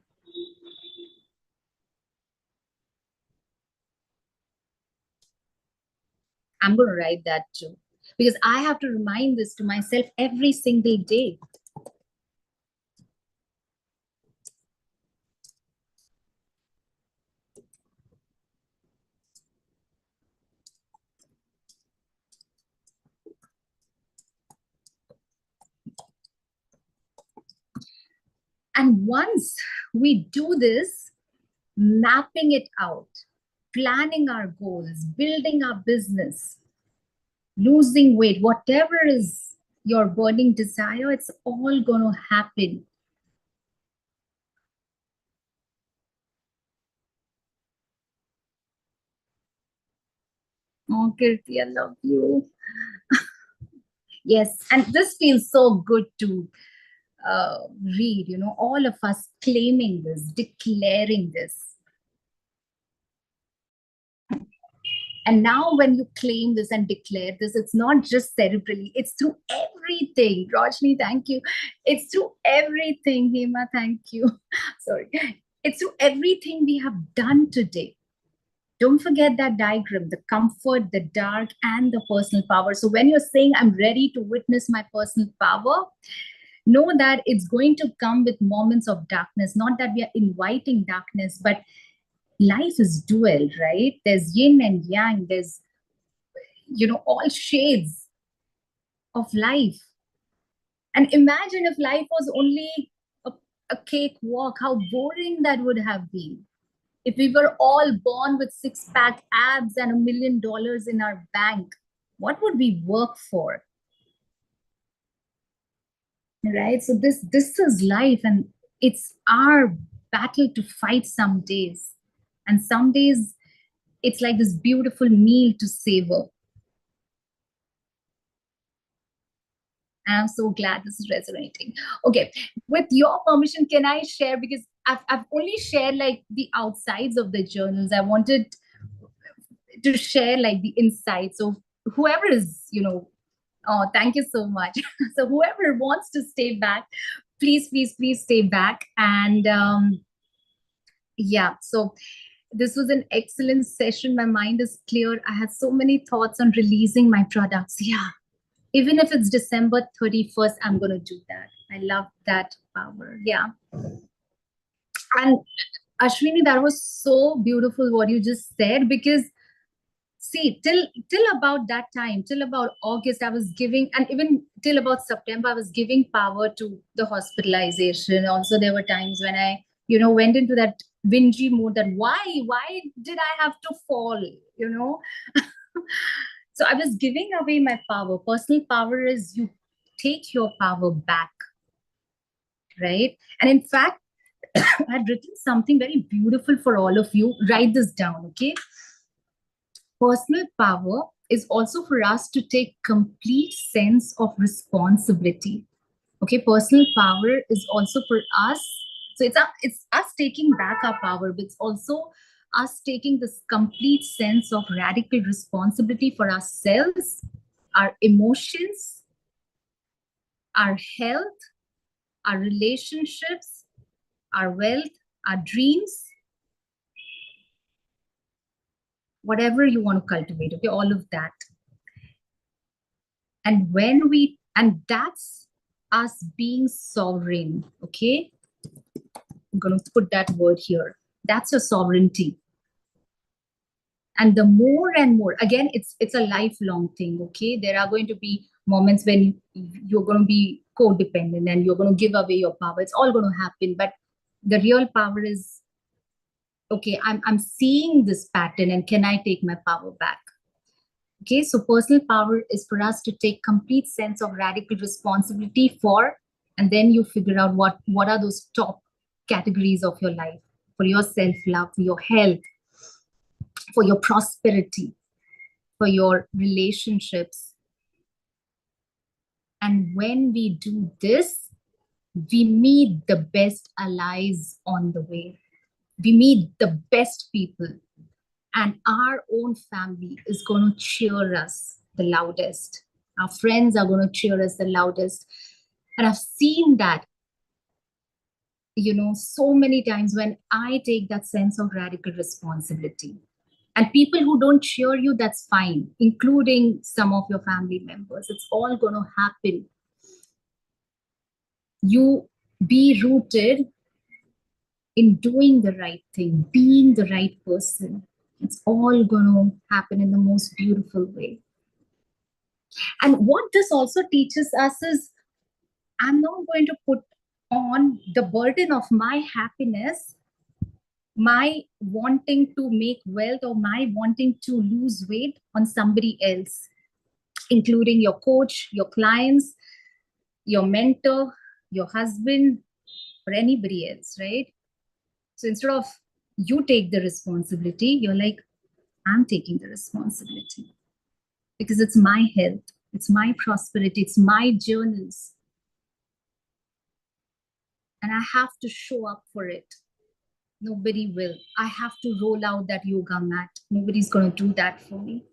I'm going to write that too, because I have to remind this to myself every single day. And once we do this, mapping it out, planning our goals, building our business, losing weight, whatever is your burning desire, it's all going to happen. Oh, Kirti, I love you. Yes, and this feels so good to read, all of us claiming this, declaring this. And now when you claim this and declare this, it's not just cerebrally, it's through everything. Rajni, thank you. It's through everything. Hema, thank you. Sorry. It's through everything we have done today. Don't forget that diagram, the comfort, the dark, and the personal power. So when you're saying, I'm ready to witness my personal power, know that it's going to come with moments of darkness. Not that we are inviting darkness, but life is dual, right? There's yin and yang. There's, all shades of life. And imagine if life was only a cakewalk, how boring that would have been. If we were all born with six-pack abs and $1 million in our bank, what would we work for? Right? So this is life, and it's our battle to fight some days. And some days it's like this beautiful meal to savor. And I'm so glad this is resonating. Okay, with your permission, can I share? Because I've only shared like the outsides of the journals. I wanted to share like the insights. So whoever is, oh, thank you so much. So whoever wants to stay back, please, please, please stay back. And yeah, so this was an excellent session. My mind is clear. I had so many thoughts on releasing my products. Yeah. Even if it's December 31st, I'm going to do that. I love that power. Yeah. And Ashwini, that was so beautiful what you just said, because see, till about that time, till about August, I was giving, and even till about September, I was giving power to the hospitalization. Also, there were times when I, went into that whingy mode that why did I have to fall, So I was giving away my power. Personal power is you take your power back, right? And in fact, I had written something very beautiful for all of you. Write this down, okay? Personal power is also for us to take complete sense of responsibility. Okay, personal power is also for us. So it's us taking back our power, but it's also us taking this complete sense of radical responsibility for ourselves, our emotions, our health, our relationships, our wealth, our dreams, whatever you want to cultivate, okay, all of that. And that's us being sovereign, okay? I'm going to put that word here. That's your sovereignty. And the more and more, again, it's a lifelong thing, okay? There are going to be moments when you're going to be codependent and you're going to give away your power. It's all going to happen. But the real power is, okay, I'm seeing this pattern, and can I take my power back? Okay, so personal power is for us to take complete sense of radical responsibility for, and then you figure out what are those top categories of your life for your self-love, for your health, for your prosperity, for your relationships. And when we do this, we meet the best allies on the way. We meet the best people, and our own family is going to cheer us the loudest. Our friends are going to cheer us the loudest. And I've seen that so many times when I take that sense of radical responsibility. And people who don't cheer you, that's fine, including some of your family members. It's all going to happen. You be rooted in doing the right thing, being the right person. It's all going to happen in the most beautiful way. And what this also teaches us is I'm not going to put on the burden of my happiness, my wanting to make wealth, or my wanting to lose weight on somebody else, including your coach, your clients, your mentor, your husband, or anybody else, right? So instead of you take the responsibility, you're like, I'm taking the responsibility because it's my health, it's my prosperity, it's my journals. And I have to show up for it. Nobody will. I have to roll out that yoga mat. Nobody's going to do that for me.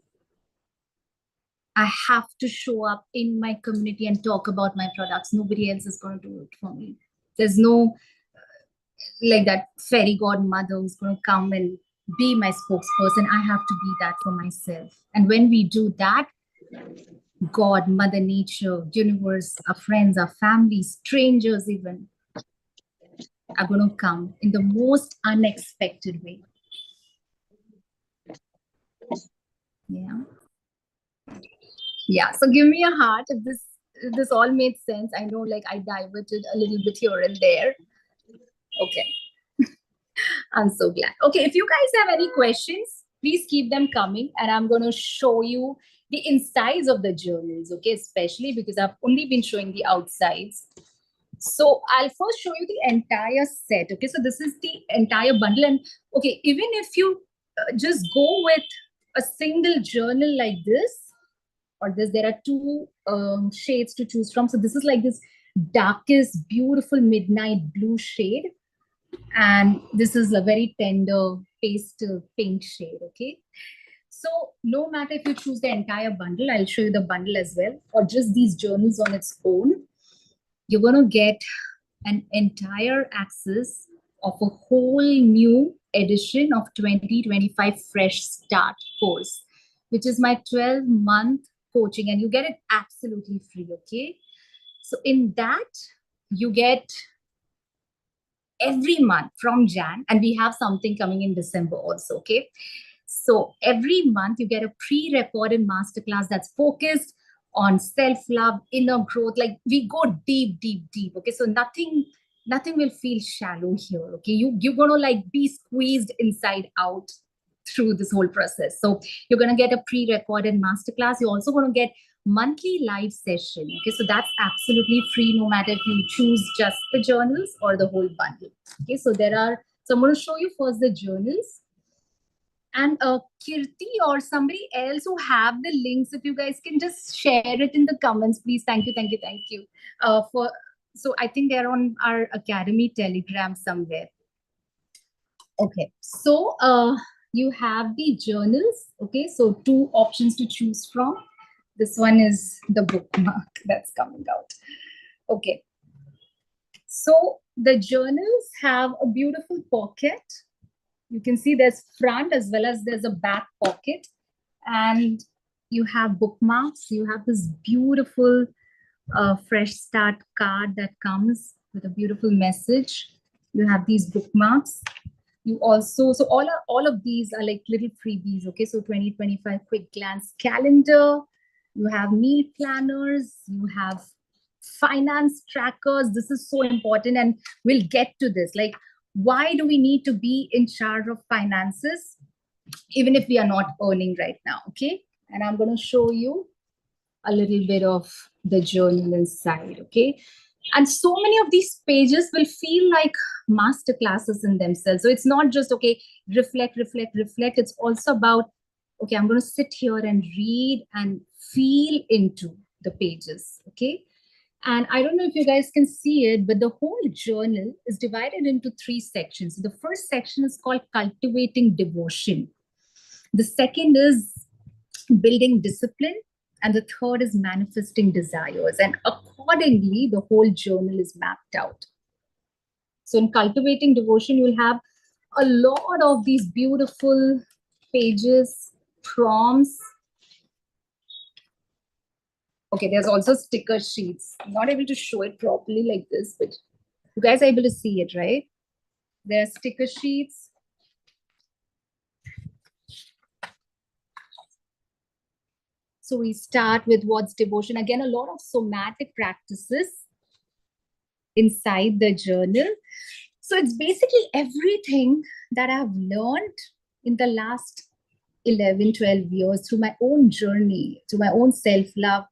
I have to show up in my community and talk about my products. Nobody else is going to do it for me. There's no like that fairy godmother who's going to come and be my spokesperson. I have to be that for myself. And when we do that, God, Mother Nature, universe, our friends, our family, strangers even, are going to come in the most unexpected way. Yeah. So give me a heart if this all made sense. I know like I diverted a little bit here and there. Okay. I'm so glad. Okay, if you guys have any questions, please keep them coming, and I'm going to show you the insides of the journals, okay, especially because I've only been showing the outsides. So I'll first show you the entire set, okay? So this is the entire bundle, and okay, even if you just go with a single journal like this, or this, there are two shades to choose from. So this is like this darkest, beautiful midnight blue shade. And this is a very tender pastel pink shade, okay? So no matter if you choose the entire bundle, I'll show you the bundle as well, or just these journals on its own, you're going to get an entire access of a whole new edition of 2025 Fresh Start course, which is my 12-month coaching, and you get it absolutely free, okay? So in that, you get every month from Jan, and we have something coming in December also, okay? So every month you get a pre-recorded masterclass that's focused on self-love, inner growth. Like we go deep, deep, deep, okay? So nothing will feel shallow here, okay? You're gonna like be squeezed inside out through this whole process. So you're gonna get a pre-recorded masterclass. You're also gonna get monthly live session, okay? So that's absolutely free, no matter if you choose just the journals or the whole bundle, okay? So I'm going to show you first the journals, and Kirti or somebody else who have the links, if you guys can just share it in the comments, please. Thank you. So I think they're on our Academy Telegram somewhere. Okay, so you have the journals, okay? So two options to choose from. This one is the bookmark that's coming out. Okay. So the journals have a beautiful pocket. You can see there's front as well as there's a back pocket. And you have bookmarks. You have this beautiful fresh start card that comes with a beautiful message. You have these bookmarks. You also, so all of these are like little freebies, okay? So 2025 quick glance calendar. You have meal planners, you have finance trackers. This is so important, and we'll get to this. Like, why do we need to be in charge of finances, even if we are not earning right now, okay? And I'm going to show you a little bit of the journal inside, okay? And so many of these pages will feel like master classes in themselves. So it's not just, okay, reflect. It's also about, okay, I'm going to sit here and read and feel into the pages, okay? And I don't know if you guys can see it, but the whole journal is divided into 3 sections. The first section is called Cultivating Devotion. The second is Building Discipline. And the third is Manifesting Desires. And accordingly, the whole journal is mapped out. So in cultivating devotion, you'll have a lot of these beautiful pages, prompts. Okay, there's also sticker sheets. I'm not able to show it properly like this, but you guys are able to see it, right? There are sticker sheets. So we start with what's devotion. Again, a lot of somatic practices inside the journal. So it's basically everything that I've learned in the last 11, 12 years through my own journey, through my own self-love,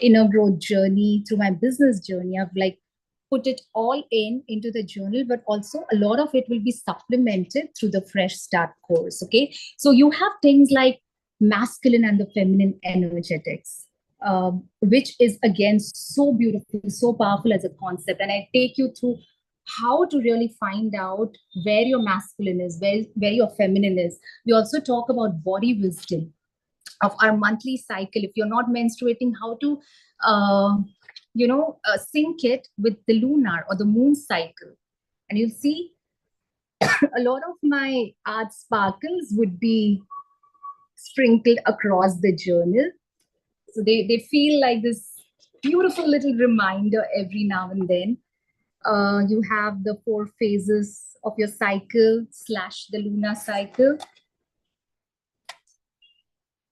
inner growth journey, through my business journey. I've like put it all into the journal, but also a lot of it will be supplemented through the Fresh Start course. Okay. So you have things like masculine and the feminine energetics, which is again so beautiful, so powerful as a concept. And I take you through how to really find out where your masculine is, where your feminine is. We also talk about body wisdom of our monthly cycle. If you're not menstruating, how to sync it with the lunar or the moon cycle. And you'll see a lot of my art sparkles would be sprinkled across the journal. So they feel like this beautiful little reminder every now and then. You have the 4 phases of your cycle / the lunar cycle.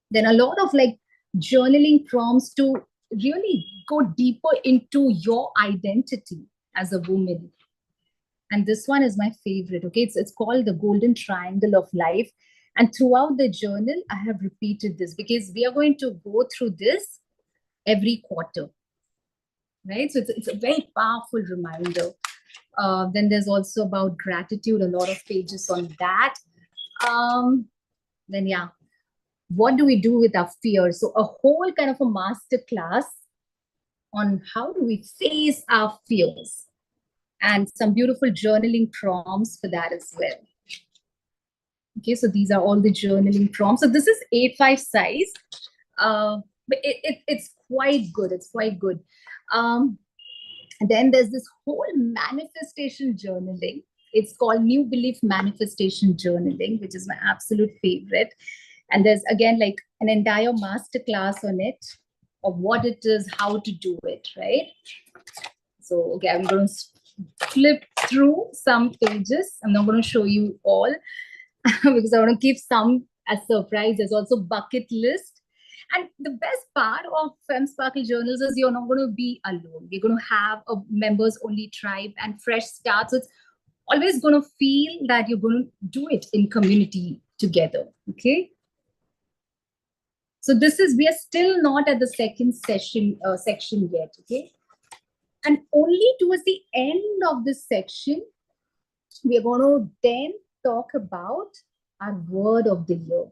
Then a lot of like journaling prompts to really go deeper into your identity as a woman. And this one is my favorite. Okay, it's called the Golden Triangle of Life. And throughout the journal, I have repeated this because we are going to go through this every quarter, right? So it's a very powerful reminder. Then there's also about gratitude, a lot of pages on that. Then yeah, what do we do with our fears? So a whole kind of a master class on how do we face our fears, and some beautiful journaling prompts for that as well. Okay, so these are all the journaling prompts. So this is A5 size, but it's quite good. It's quite good. Then there's this whole manifestation journaling. It's called New Belief Manifestation Journaling, which is my absolute favorite. And there's again like an entire master class on it of what it is, how to do it, right? So, okay, I'm going to flip through some pages. I'm not going to show you all because I want to keep some as surprise. There's also bucket list. And the best part of Fem Sparkle journals is you're not going to be alone. You're going to have a members only tribe and fresh start. So it's always going to feel that you're going to do it in community together. Okay. So we are still not at the second section yet. Okay. And only towards the end of this section, we are going to then talk about our word of the year.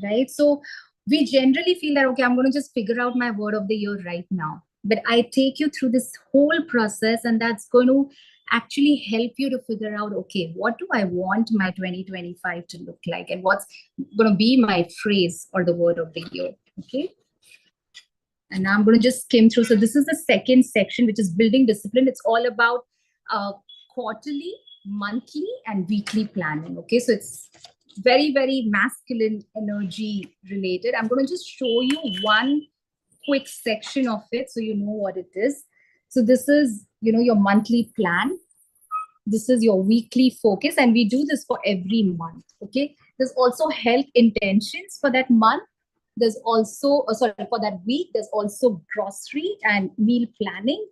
Right? So we generally feel that, okay, I'm going to just figure out my word of the year right now. But I take you through this whole process, and that's going to actually help you to figure out, okay, what do I want my 2025 to look like? And what's going to be my phrase or the word of the year? Okay. And now I'm going to just skim through. So this is the second section, which is building discipline. It's all about quarterly, monthly, and weekly planning. Okay. So it's very, very masculine energy related. I'm going to just show you one quick section of it so you know what it is. So this is, your monthly plan. This is your weekly focus, and we do this for every month. Okay. There's also health intentions for that month. There's also, for that week, there's also grocery and meal planning.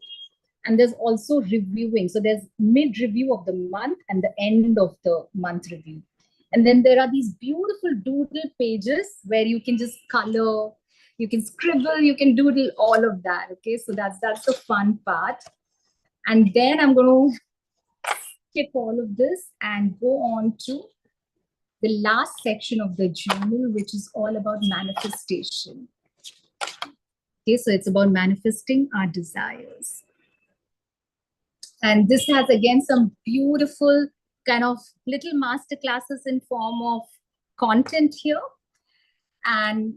And there's also reviewing. So there's mid-review of the month and the end of the month review. And then there are these beautiful doodle pages where you can just color, you can scribble, you can doodle, all of that. Okay, so that's the fun part. And then I'm going to skip all of this and go on to the last section of the journal, which is all about manifestation. Okay, so it's about manifesting our desires. And this has, again, some beautiful kind of little master classes in form of content here. And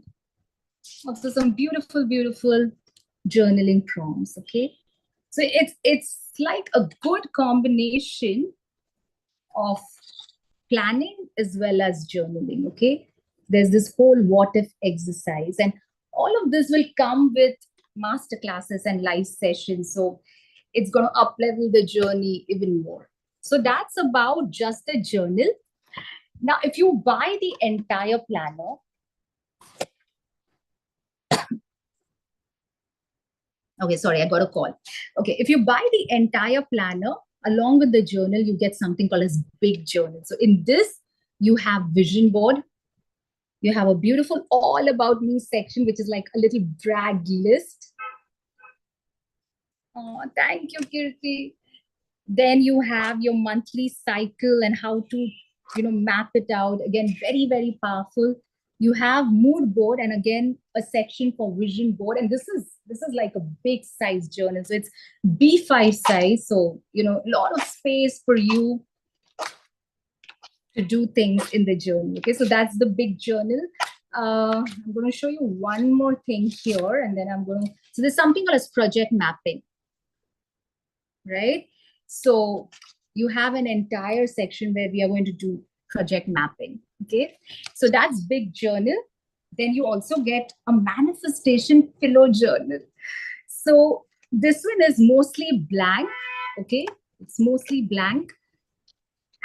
also some beautiful, beautiful journaling prompts, okay? So it's like a good combination of planning as well as journaling. Okay, there's this whole what if exercise, and all of this will come with master classes and live sessions. So it's going to up level the journey even more. So that's about just the journal. Now, if you buy the entire planner, okay, sorry, I got a call. Okay, if you buy the entire planner along with the journal, you get something called as big journal. So in this, you have vision board. You have a beautiful all about me section, which is like a little brag list. Oh, thank you, Kirti. Then you have your monthly cycle and how to, map it out. Again, very, very powerful. You have mood board, and again, a section for vision board. And this is like a big size journal. So it's B5 size. So, a lot of space for you to do things in the journal. Okay, so that's the big journal. I'm going to show you one more thing here, and then so there's something called as project mapping, right? So you have an entire section where we are going to do project mapping. Okay, so that's big journal. Then you also get a manifestation pillow journal. So this one is mostly blank. Okay, it's mostly blank.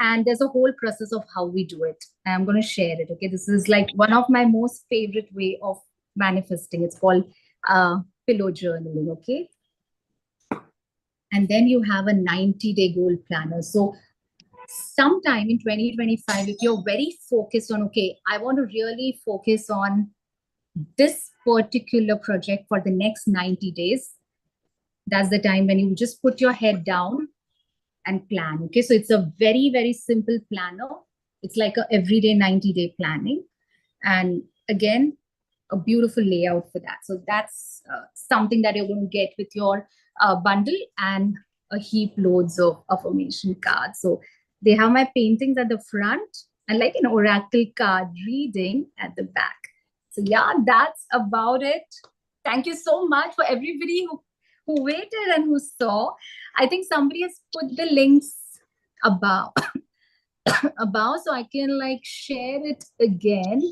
And there's a whole process of how we do it. I'm going to share it. Okay, this is like one of my most favorite way of manifesting. It's called pillow journaling. Okay, and then you have a 90-day goal planner. So sometime in 2025, if you're very focused on, okay, I want to really focus on this particular project for the next 90 days, that's the time when you just put your head down and plan. Okay, so it's a very, very simple planner. It's like a everyday 90-day planning. And again, a beautiful layout for that. So that's something that you're going to get with your bundle, and a heap loads of affirmation cards. So they have my paintings at the front and like an oracle card reading at the back. So yeah, that's about it. Thank you so much for everybody who waited and who saw. I think somebody has put the links above above, so I can like share it again.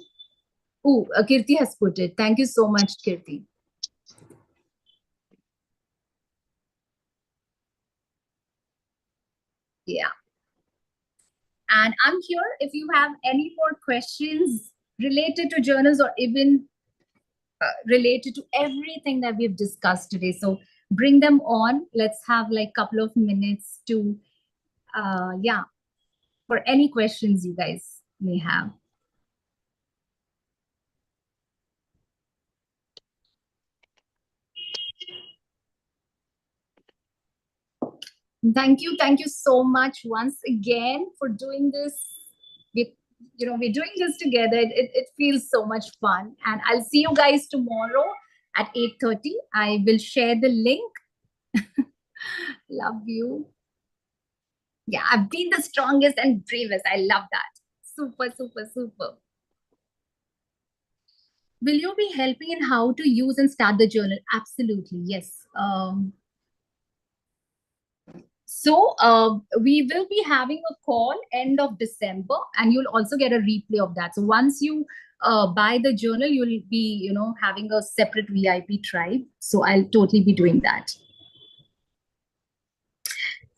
Oh, Kirti has put it. Thank you so much, Kirti. Yeah. And I'm here if you have any more questions related to journals, or even related to everything that we've discussed today. So bring them on. Let's have like a couple of minutes to, for any questions you guys may have. Thank you so much once again for doing this. We're doing this together. It feels so much fun, and I'll see you guys tomorrow at 8:30. I will share the link. Love you. Yeah, I've been the strongest and bravest. I love that. Super, super, super. Will you be helping in how to use and start the journal? Absolutely, yes. So we will be having a call end of December, and you'll also get a replay of that. So once you buy the journal, you'll be, having a separate VIP tribe. So I'll totally be doing that.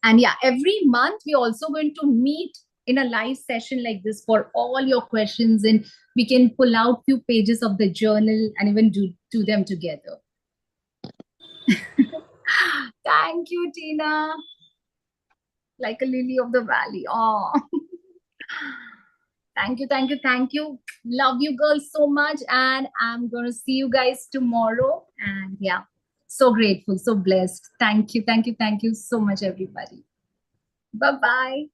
And yeah, every month we're also going to meet in a live session like this for all your questions, and we can pull out few pages of the journal and even do them together. Thank you, Tina. Like a lily of the valley. Oh, thank you. Love you girls so much. And I'm going to see you guys tomorrow. And yeah, so grateful, so blessed. Thank you so much, everybody. Bye-bye.